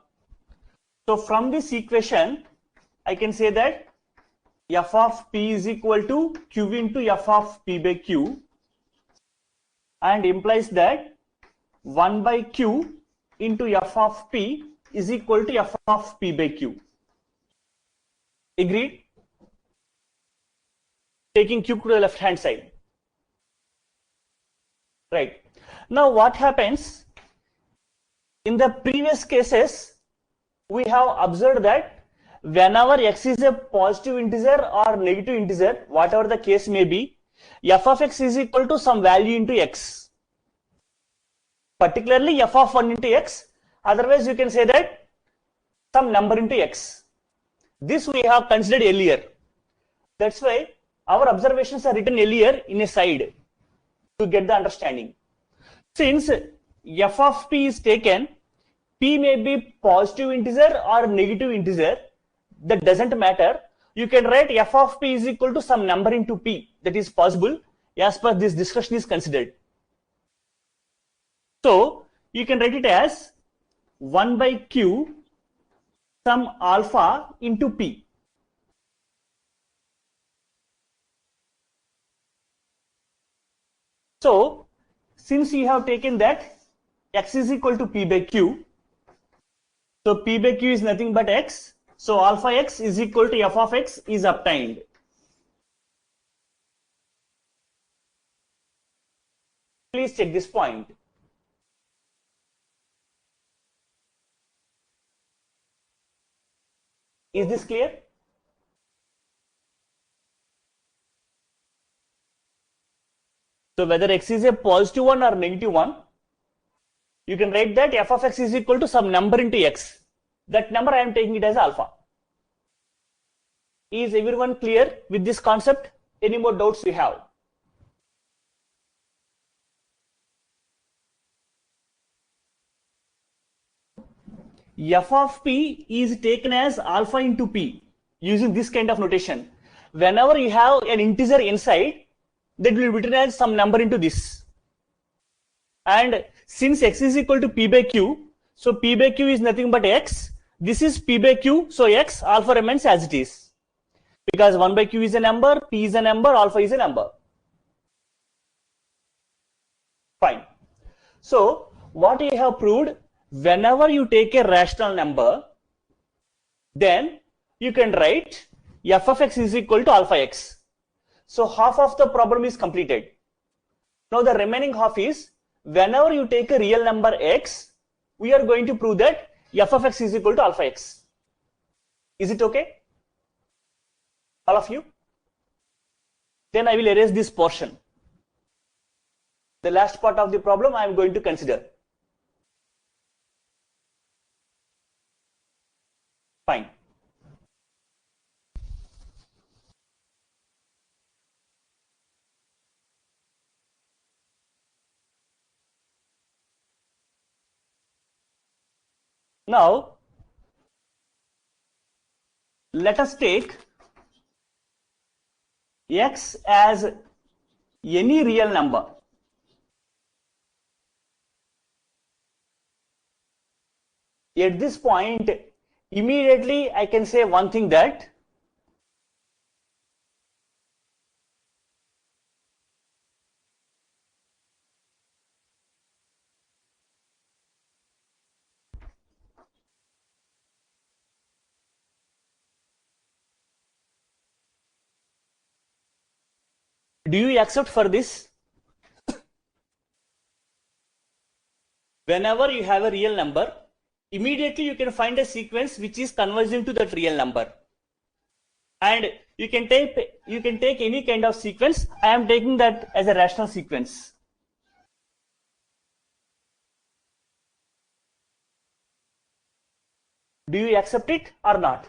so from this equation I can say that f of p is equal to q into f of p by q, and implies that 1 by q into f of p is equal to f of p by q. Agreed? Taking q to the left hand side. Right. Now what happens? In the previous cases, we have observed that whenever x is a positive integer or negative integer, whatever the case may be, f of x is equal to some value into x. Particularly f of 1 into x, otherwise you can say that some number into x. This we have considered earlier. That's why our observations are written earlier in a side to get the understanding. Since f of p is taken, p may be positive integer or negative integer, that doesn't matter. You can write f of p is equal to some number into p, that is possible as per this discussion is considered. So you can write it as 1 by q some alpha into p. So since you have taken that x is equal to p by q. So p by q is nothing but x. So alpha x is equal to f of x is obtained. Please check this point. Is this clear? So whether x is a positive one or negative one, you can write that f of x is equal to some number into x. That number I am taking it as alpha. Is everyone clear with this concept? Any more doubts you have? F of p is taken as alpha into p using this kind of notation. Whenever you have an integer inside, that will be written as some number into this. And since x is equal to p by q, so p by q is nothing but x. This is p by q, so x alpha remains as it is. Because 1 by q is a number, p is a number, alpha is a number. Fine. So what you have proved, whenever you take a rational number, then you can write f of x is equal to alpha x. So half of the problem is completed. Now the remaining half is, whenever you take a real number x, we are going to prove that f of x is equal to alpha x. Is it okay? All of you? Then I will erase this portion. The last part of the problem I am going to consider. Fine. Now, let us take x as any real number. At this point, immediately I can say one thing, that do you accept for this? Whenever you have a real number, immediately you can find a sequence which is converging to that real number. And you can take any kind of sequence. I am taking that as a rational sequence. Do you accept it or not?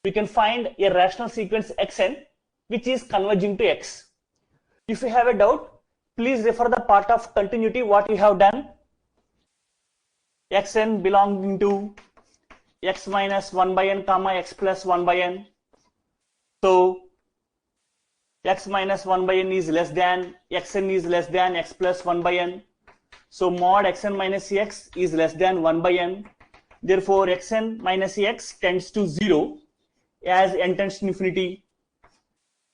We can find a rational sequence xn which is converging to x. If you have a doubt, please refer the part of continuity what you have done. Xn belonging to x minus 1 by n comma x plus 1 by n. So x minus 1 by n is less than, xn is less than x plus 1 by n. So mod xn minus x is less than 1 by n. Therefore xn minus x tends to 0 as n tends to infinity.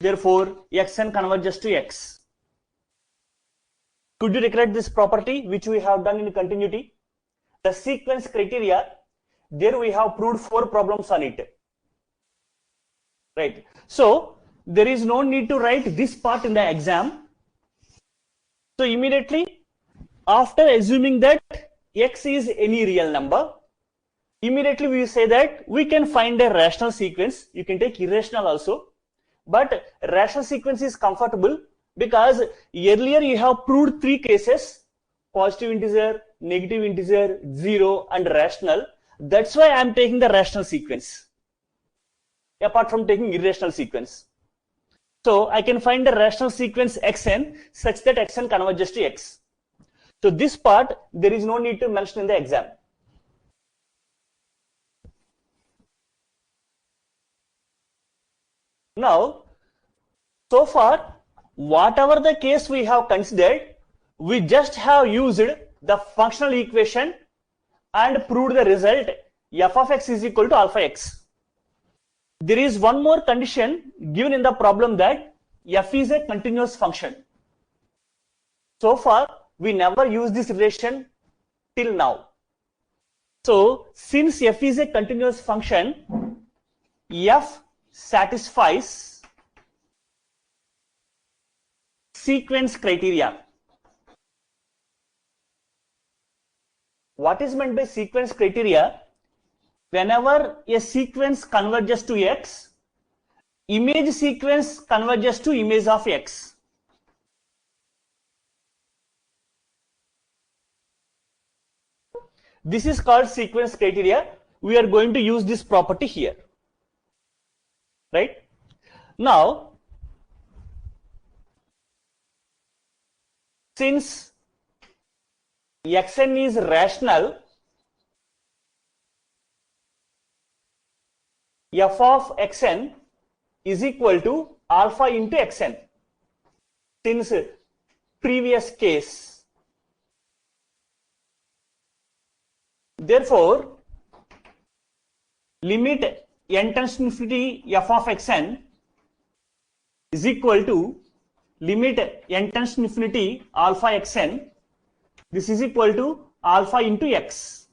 Therefore xn converges to x. Could you recollect this property which we have done in continuity? The sequence criteria, there we have proved 4 problems on it. Right. So there is no need to write this part in the exam. So immediately after assuming that x is any real number, immediately we say that we can find a rational sequence. You can take irrational also, but rational sequence is comfortable because earlier you have proved 3 cases: positive integer, negative integer, 0 and rational. That's why I am taking the rational sequence apart from taking irrational sequence. So I can find the rational sequence xn such that xn converges to x. So this part there is no need to mention in the exam. Now, so far, whatever the case we have considered, we just have used the functional equation and proved the result f of x is equal to alpha x. There is one more condition given in the problem, that f is a continuous function. So far, we never use this relation till now. So since f is a continuous function, f satisfies sequence criteria. What is meant by sequence criteria? Whenever a sequence converges to x, image sequence converges to image of x. This is called sequence criteria. We are going to use this property here. Right? Now, since xn is rational, f of xn is equal to alpha into xn. Since previous case, therefore, limit n tends to infinity f of xn is equal to limit n tends to infinity alpha xn. This is equal to alpha into x.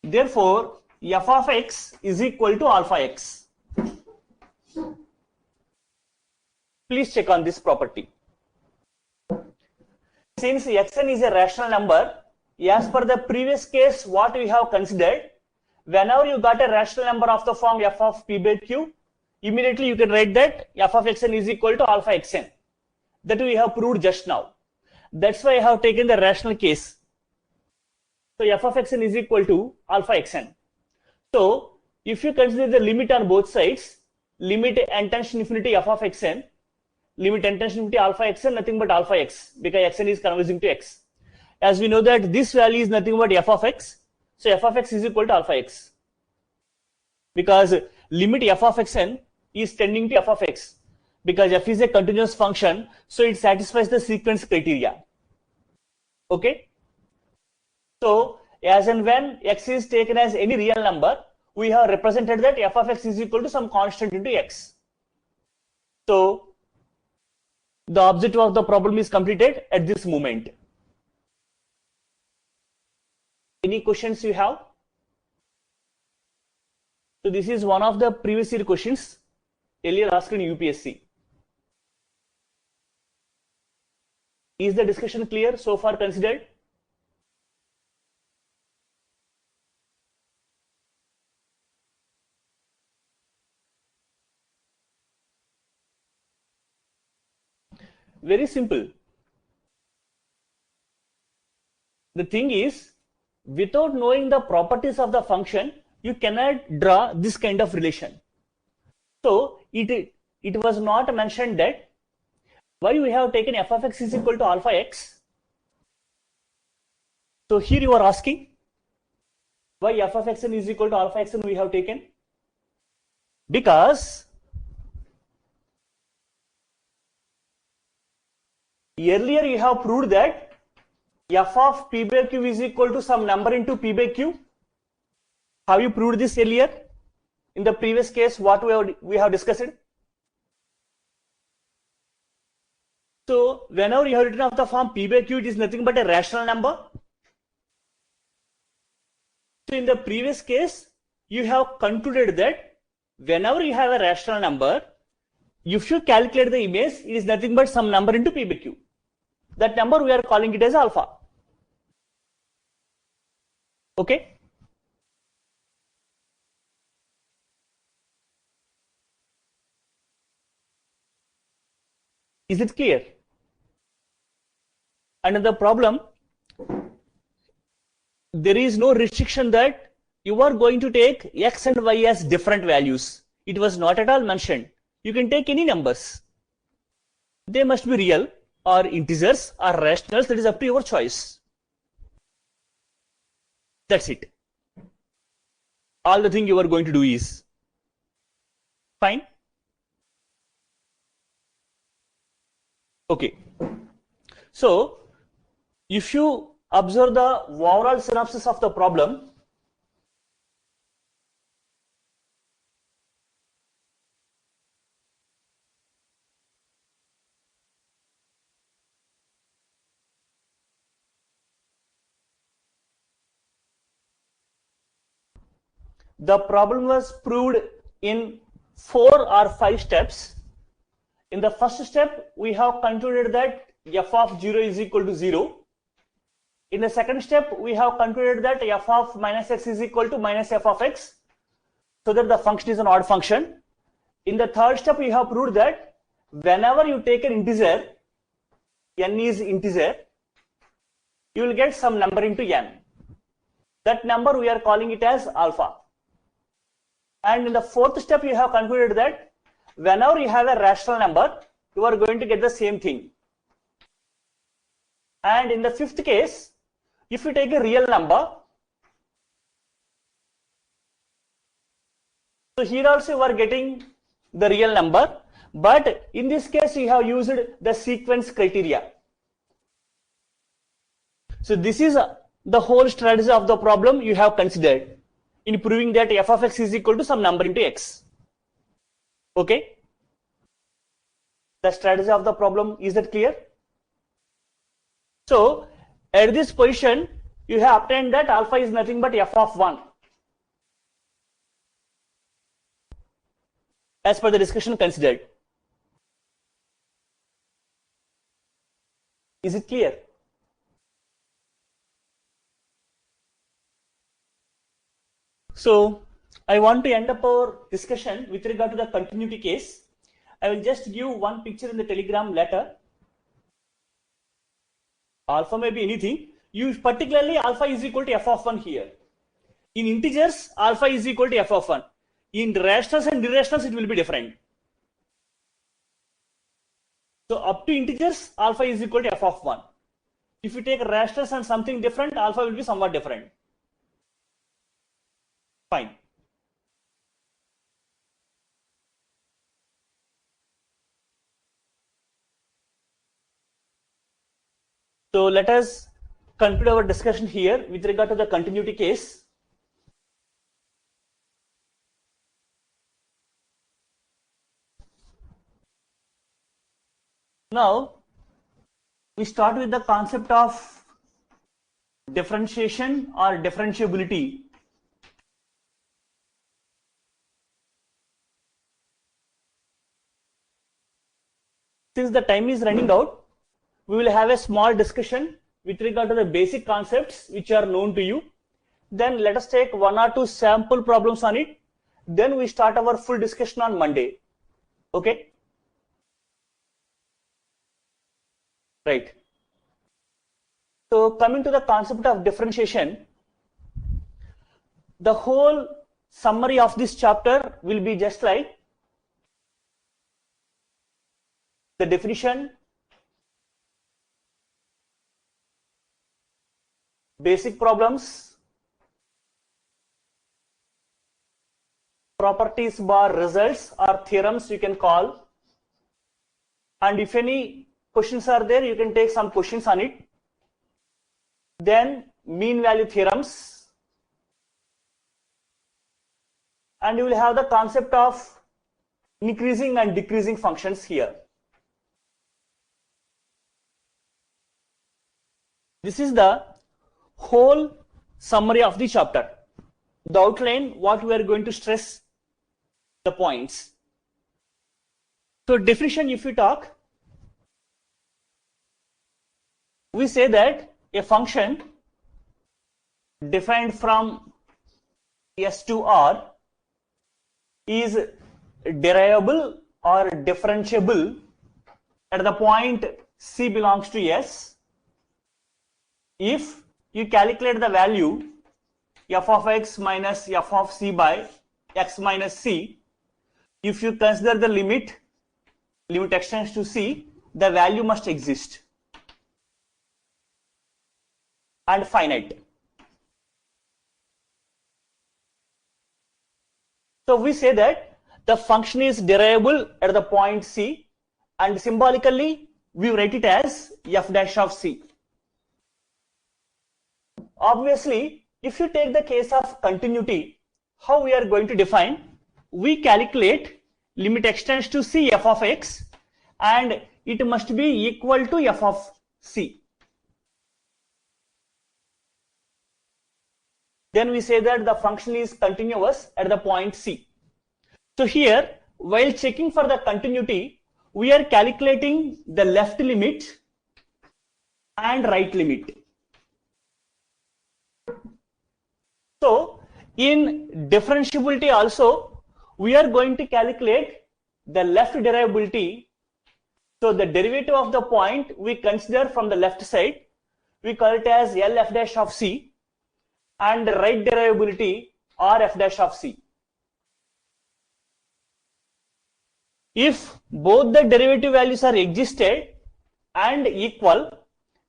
Therefore, f of x is equal to alpha x. Please check on this property. Since xn is a rational number, as per the previous case, what we have considered, whenever you got a rational number of the form f of p by q, immediately you can write that f of xn is equal to alpha xn. That we have proved just now. That's why I have taken the rational case. So f of xn is equal to alpha xn. So if you consider the limit on both sides, limit n tends to infinity f of xn, limit n tends to infinity alpha xn, nothing but alpha x, because xn is converging to x. As we know that this value is nothing but f of x, so f of x is equal to alpha x. Because limit f of xn is tending to f of x. Because f is a continuous function, so it satisfies the sequence criteria. Okay? So, as and when x is taken as any real number, we have represented that f of x is equal to some constant into x. So, the objective of the problem is completed at this moment. Any questions you have? So, this is one of the previous year questions earlier asked in UPSC. Is the discussion clear so far considered? Very simple. The thing is, without knowing the properties of the function, you cannot draw this kind of relation. So it was not mentioned that why we have taken f of x is equal to alpha x. So here you are asking why f of xn is equal to alpha xn we have taken, because earlier you have proved that f of p by q is equal to some number into p by q. Have you proved this earlier in the previous case what we have discussed? So whenever you have written of the form p by q, it is nothing but a rational number. So in the previous case, you have concluded that whenever you have a rational number, if you calculate the image, it is nothing but some number into p by q. That number we are calling it as alpha. Okay? Is it clear? Another problem, there is no restriction that you are going to take x and y as different values. It was not at all mentioned. You can take any numbers. They must be real or integers or rationals. That is up to your choice. That's it. All the thing you are going to do is fine. Okay. So if you observe the overall synopsis of the problem, The problem was proved in 4 or 5 steps. In the first step, we have concluded that f of 0 is equal to 0. In the second step, we have concluded that f of minus x is equal to minus f of x, so that the function is an odd function. In the third step, we have proved that whenever you take an integer, n is integer, you will get some number into n. That number we are calling it as alpha. And in the fourth step, you have concluded that whenever you have a rational number, you are going to get the same thing. And in the fifth case, if you take a real number, so here also you are getting the real number, but in this case you have used the sequence criteria. So this is the whole strategy of the problem you have considered in proving that f of x is equal to some number into x. Okay? The strategy of the problem, is that clear? So at this position, you have obtained that alpha is nothing but f of 1. As per the discussion considered. Is it clear? So I want to end up our discussion with regard to the continuity case. I will just give one picture in the Telegram letter. Alpha may be anything. Particularly alpha is equal to f of 1 here. In integers, alpha is equal to f of 1. In rationals and irrationals, it will be different. So up to integers, alpha is equal to f of 1. If you take rationals and something different, alpha will be somewhat different. Fine. So let us conclude our discussion here with regard to the continuity case. Now we start with the concept of differentiation or differentiability. Since the time is running out, we will have a small discussion with regard to the basic concepts which are known to you. Then let us take 1 or 2 sample problems on it. Then we start our full discussion on Monday. Okay? Right. So coming to the concept of differentiation, the whole summary of this chapter will be just like the definition, basic problems, properties bar results or theorems you can call, and if any questions are there, you can take some questions on it. Then mean value theorems, and you will have the concept of increasing and decreasing functions here. This is the whole summary of the chapter. The outline, what we are going to stress, the points. So definition, if we talk, we say that a function defined from S to R is derivable or differentiable at the point C belongs to S if you calculate the value f of x minus f of c by x minus c. If you consider the limit extends to c, the value must exist and finite. So we say that the function is derivable at the point C, and symbolically we write it as f dash of c. Obviously, if you take the case of continuity, how we are going to define? We calculate limit extends to c f of x, and it must be equal to f of c. then we say that the function is continuous at the point C. So here, while checking for the continuity, we are calculating the left limit and right limit. So in differentiability also, we are going to calculate the left derivability. So the derivative of the point we consider from the left side, we call it as L f dash of C, and the right derivability R f dash of C. If both the derivative values are existed and equal,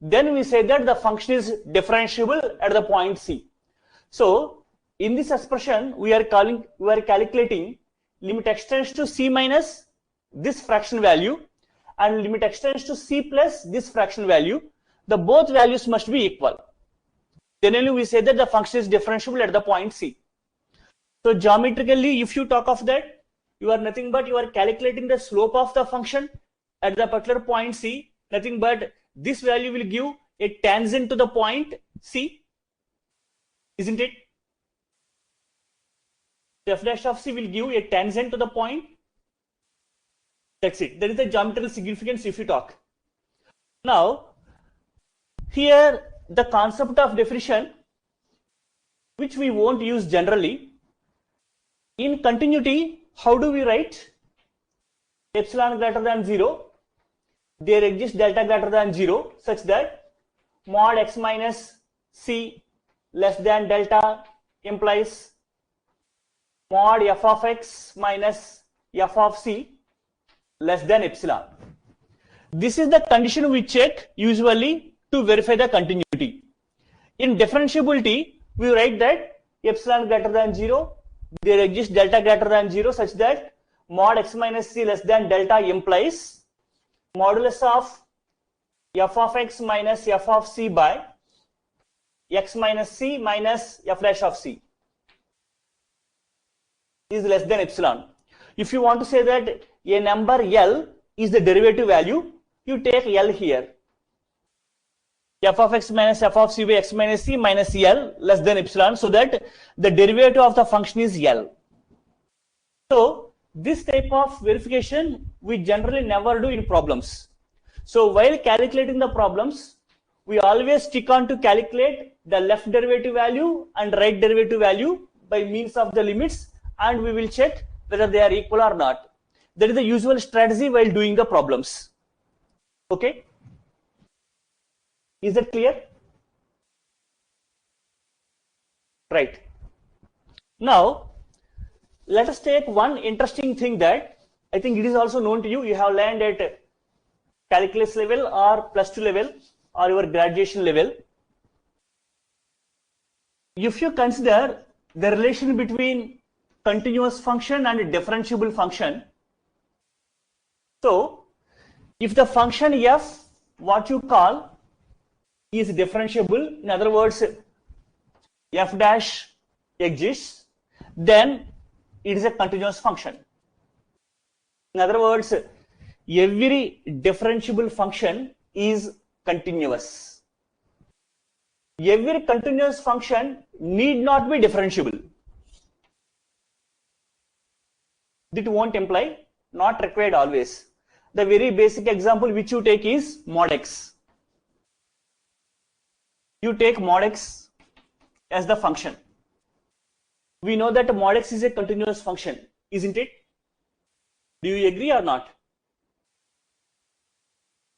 then we say that the function is differentiable at the point C. So in this expression, we are calculating limit x tends to C minus this fraction value and limit x tends to C plus this fraction value. The both values must be equal. Then only we say that the function is differentiable at the point C. So geometrically, if you talk of that, you are nothing but you are calculating the slope of the function at the particular point C. Nothing but this value will give a tangent to the point C, isn't it? F dash of C will give a tangent to the point. That's it. That is the geometrical significance if you talk. Now, here the concept of definition, which we won't use generally. In continuity, how do we write? Epsilon greater than 0, there exists delta greater than 0 such that mod x minus C less than delta implies mod f of x minus f of C less than epsilon. This is the condition we check usually to verify the continuity. In differentiability, we write that epsilon greater than 0, there exists delta greater than 0 such that mod x minus C less than delta implies modulus of f of x minus f of C by x minus C minus f dash of C is less than epsilon. If you want to say that a number L is the derivative value, you take L here. F of x minus f of C by x minus C minus L less than epsilon, so that the derivative of the function is L. So this type of verification we generally never do in problems. So while calculating the problems, we always stick on to calculate the left derivative value and right derivative value by means of the limits, and we will check whether they are equal or not. That is the usual strategy while doing the problems. Okay? Is that clear? Right. Now, let us take one interesting thing that I think it is also known to you. You have learned at calculus level or +2 level or your graduation level. If you consider the relation between continuous function and differentiable function, so if the function f, what you call, is differentiable, in other words, f dash exists, then it is a continuous function. In other words, every differentiable function is continuous. Every continuous function need not be differentiable. That won't imply not required always. The very basic example which you take is mod x. You take mod x as the function. We know that mod x is a continuous function, isn't it? Do you agree or not?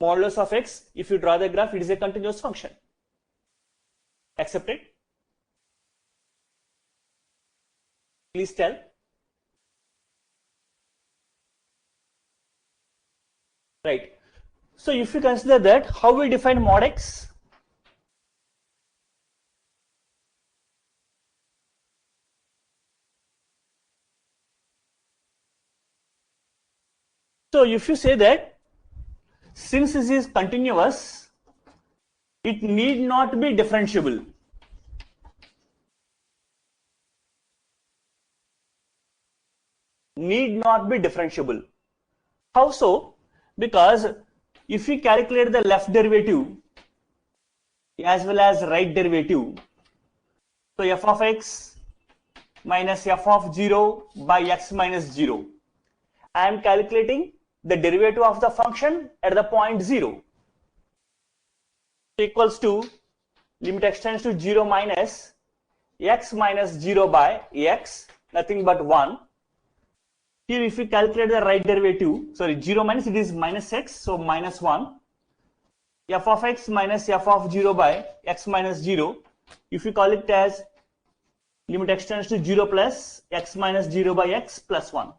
Modulus of x, if you draw the graph, it is a continuous function. Accept it? Please tell. Right. So if you consider that, how we define mod x? So if you say that since this is continuous, it need not be differentiable. Need not be differentiable. How so? Because if we calculate the left derivative as well as right derivative, So f of x minus f of 0 by x minus 0. I am calculating the derivative of the function at the point 0. So equals to limit x tends to 0 minus x minus 0 by x, nothing but 1. Here if we calculate the right derivative, sorry, 0 minus, it is minus x, so minus 1. F of x minus f of 0 by x minus 0. If we call it as limit x tends to 0 plus x minus 0 by x plus 1.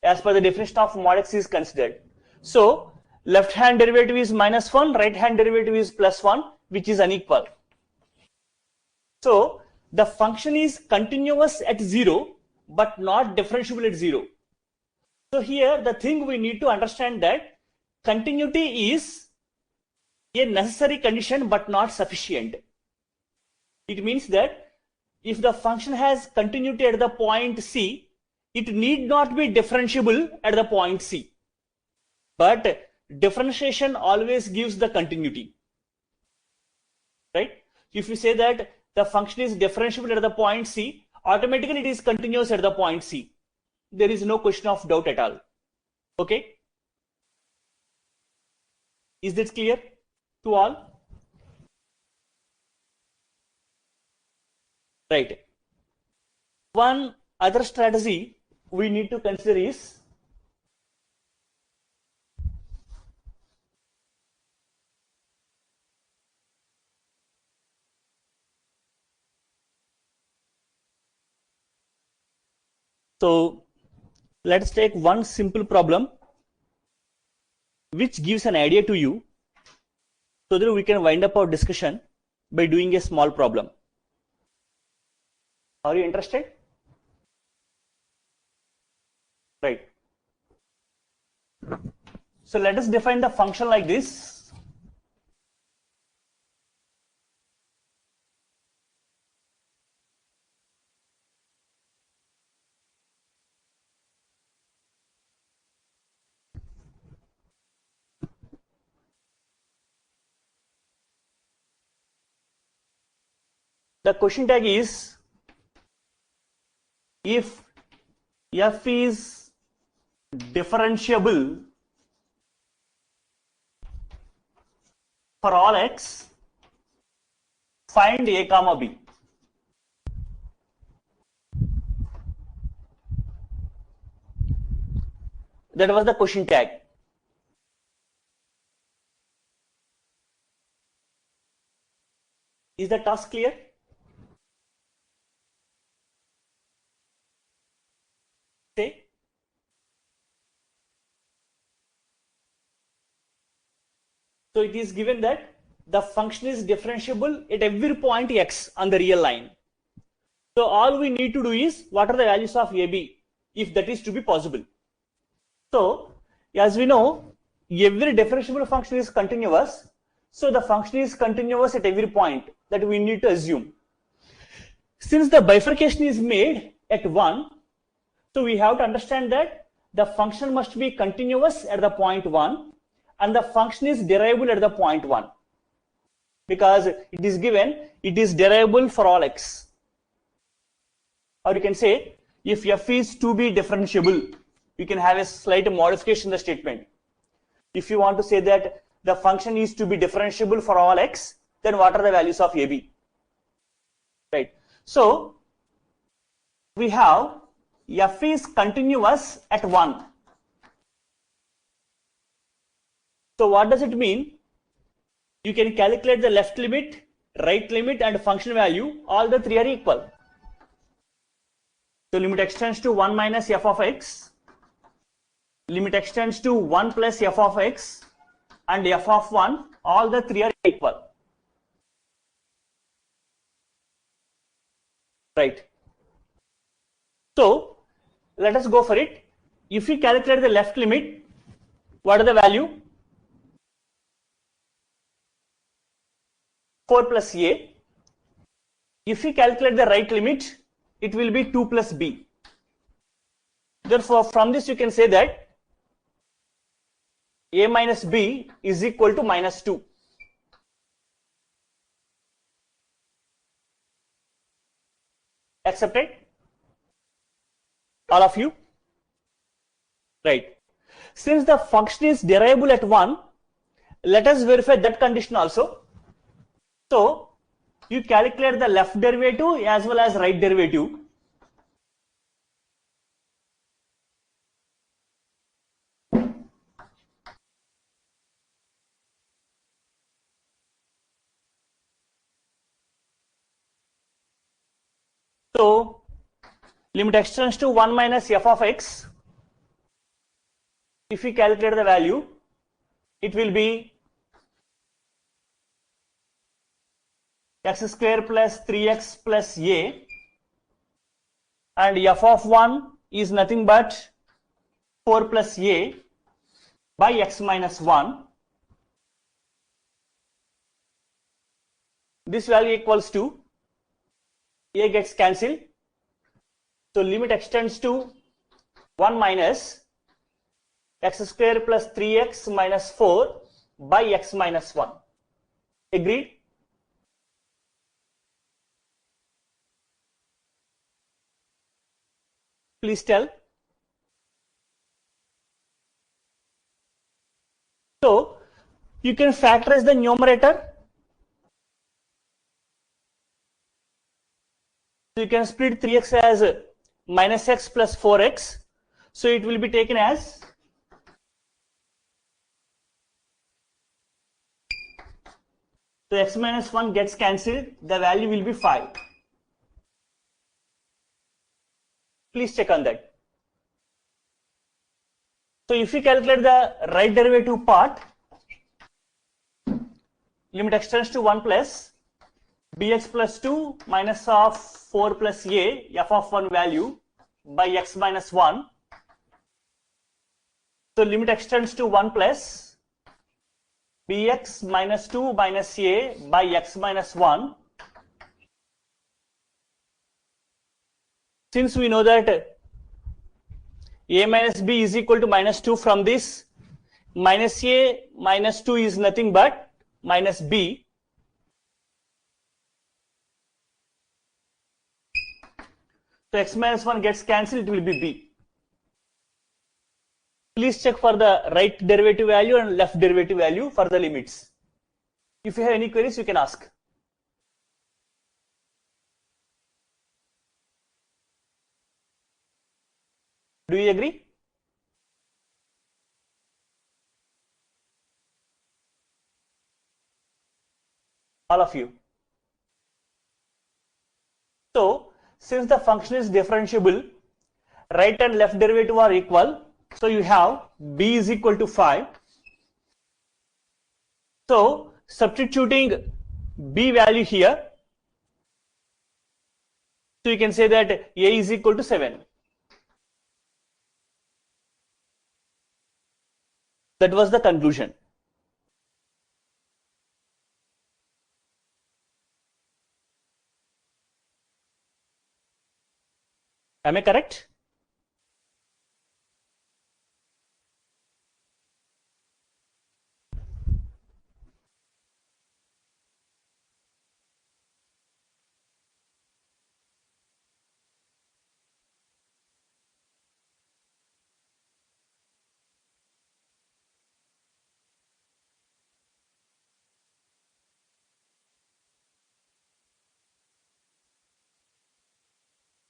As per the definition of mod x is considered. So left hand derivative is minus 1, right hand derivative is plus 1, which is unequal. So the function is continuous at 0 but not differentiable at 0. So here the thing we need to understand that continuity is a necessary condition but not sufficient. It means that if the function has continuity at the point C, it need not be differentiable at the point C. But differentiation always gives the continuity. Right? If you say that the function is differentiable at the point C, automatically it is continuous at the point C. There is no question of doubt at all. Okay? Is this clear to all? Right. One other strategy we need to consider is let's take one simple problem which gives an idea to you so that we can wind up our discussion by doing a small problem. Are you interested? Right. So let us define the function like this. The question tag is if f is differentiable for all x, find a comma b. That was the question tag. Is the task clear? Say. So it is given that the function is differentiable at every point x on the real line. So all we need to do is what are the values of AB if that is to be possible. So as we know, every differentiable function is continuous. So the function is continuous at every point that we need to assume. Since the bifurcation is made at 1, so we have to understand that the function must be continuous at the point 1 and the function is derivable at the point 1 because it is given it is derivable for all x. Or you can say if f is to be differentiable, you can have a slight modification in the statement. If you want to say that the function is to be differentiable for all x, then what are the values of AB? Right. So we have f is continuous at 1. So what does it mean? You can calculate the left limit, right limit and function value. All the three are equal. So limit x tends to 1 minus f of x, limit x tends to 1 plus f of x and f of 1, all the three are equal. Right. So let us go for it. If we calculate the left limit, what are the value? 4 plus a. If we calculate the right limit, it will be 2 plus b. Therefore, from this you can say that a minus b is equal to minus 2. Accepted? All of you? Right. Since the function is derivable at 1, let us verify that condition also. So you calculate the left derivative as well as right derivative. So limit x tends to 1 minus f of x. If we calculate the value, it will be x square plus 3x plus a, and f of 1 is nothing but 4 plus a by x minus 1. This value equals to, a gets cancelled. So limit x tends to 1 minus x square plus 3x minus 4 by x minus 1. Agreed? Please tell. So you can factorize the numerator. So you can split 3x as minus x plus 4x. So it will be taken as so x minus 1 gets cancelled, the value will be 5. Please check on that. So if you calculate the right derivative part, limit x tends to 1 plus bx plus 2 minus of 4 plus a, f of 1 value by x minus 1. So limit x tends to 1 plus bx minus 2 minus a by x minus 1. Since we know that a minus b is equal to minus 2 from this, minus a minus 2 is nothing but minus b. So x minus 1 gets cancelled, it will be b. Please check for the right derivative value and left derivative value for the limits. If you have any queries, you can ask. Do you agree? All of you. So since the function is differentiable, right and left derivative are equal. So you have b is equal to 5. So substituting b value here, so you can say that a is equal to 7. That was the conclusion. Am I correct?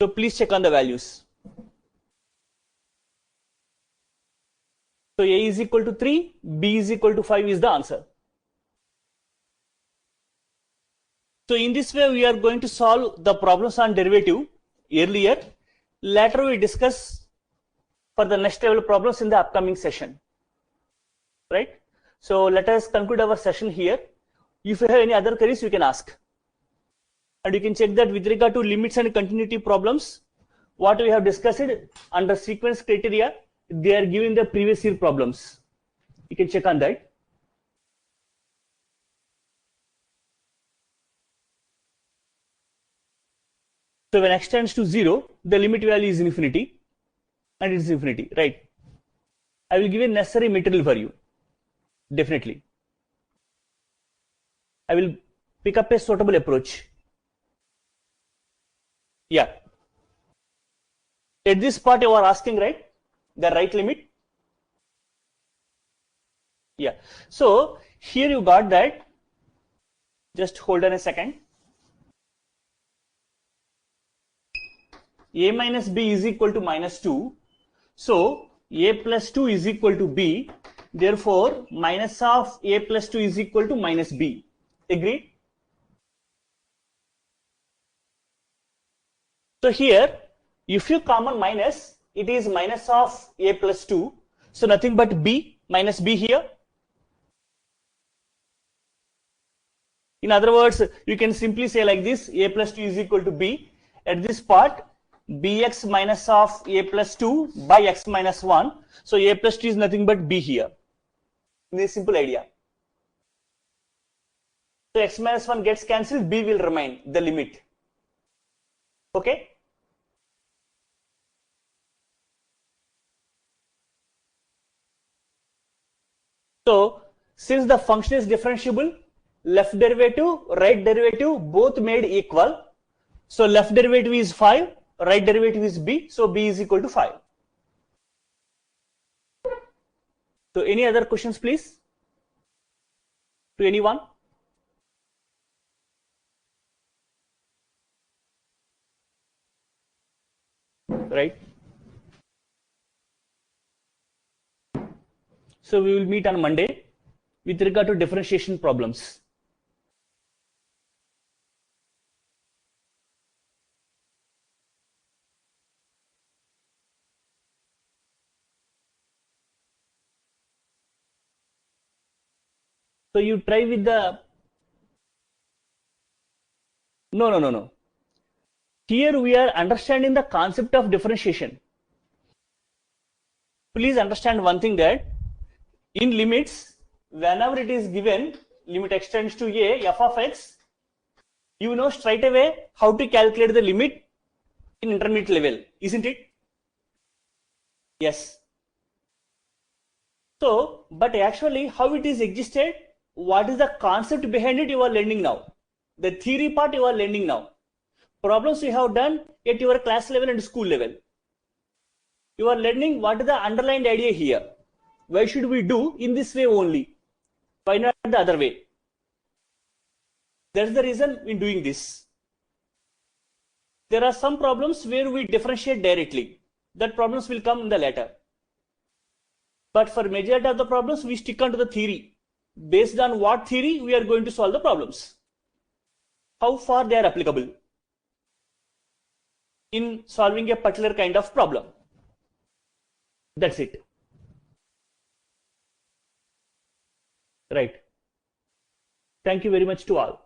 So please check on the values. So a is equal to 3, b is equal to 5 is the answer. So in this way, we are going to solve the problems on derivative earlier. Later we discuss for the next level problems in the upcoming session. Right? So let us conclude our session here. If you have any other queries, you can ask. And you can check that with regard to limits and continuity problems, what we have discussed under sequence criteria, they are given the previous year problems. You can check on that. So when x tends to 0, the limit value is infinity, and it is infinity, right? I will give a necessary material for you, definitely. I will pick up a suitable approach. Yeah. At this part you are asking, right? The right limit? Yeah. So here you got that. Just hold on a second. A minus b is equal to minus 2. So a plus 2 is equal to b. Therefore, minus of a plus 2 is equal to minus b. Agreed? So here, if you common minus, it is minus of a plus 2. So nothing but b, minus b here. In other words, you can simply say like this, a plus 2 is equal to b. At this part, bx minus of a plus 2 by x minus 1. So a plus 2 is nothing but b here. This simple idea. So x minus 1 gets cancelled, b will remain the limit. Okay? So since the function is differentiable, left derivative, right derivative both made equal. So left derivative is 5, right derivative is b, so b is equal to 5. So any other questions please? To anyone? Right? So we will meet on Monday with regard to differentiation problems. So you try with the no. Here we are understanding the concept of differentiation. Please understand one thing, that in limits, whenever it is given limit x tends to a f of x, you know straight away how to calculate the limit in intermediate level, isn't it? Yes. So, but actually how it is existed, what is the concept behind it, you are learning now. The theory part you are learning now. Problems you have done at your class level and school level. You are learning what is the underlying idea here. Why should we do in this way only? Why not the other way? That's the reason in doing this. There are some problems where we differentiate directly. That problems will come in the later. But for majority of the problems, we stick on to the theory. Based on what theory we are going to solve the problems. How far they are applicable in solving a particular kind of problem. That's it. Right. Thank you very much to all.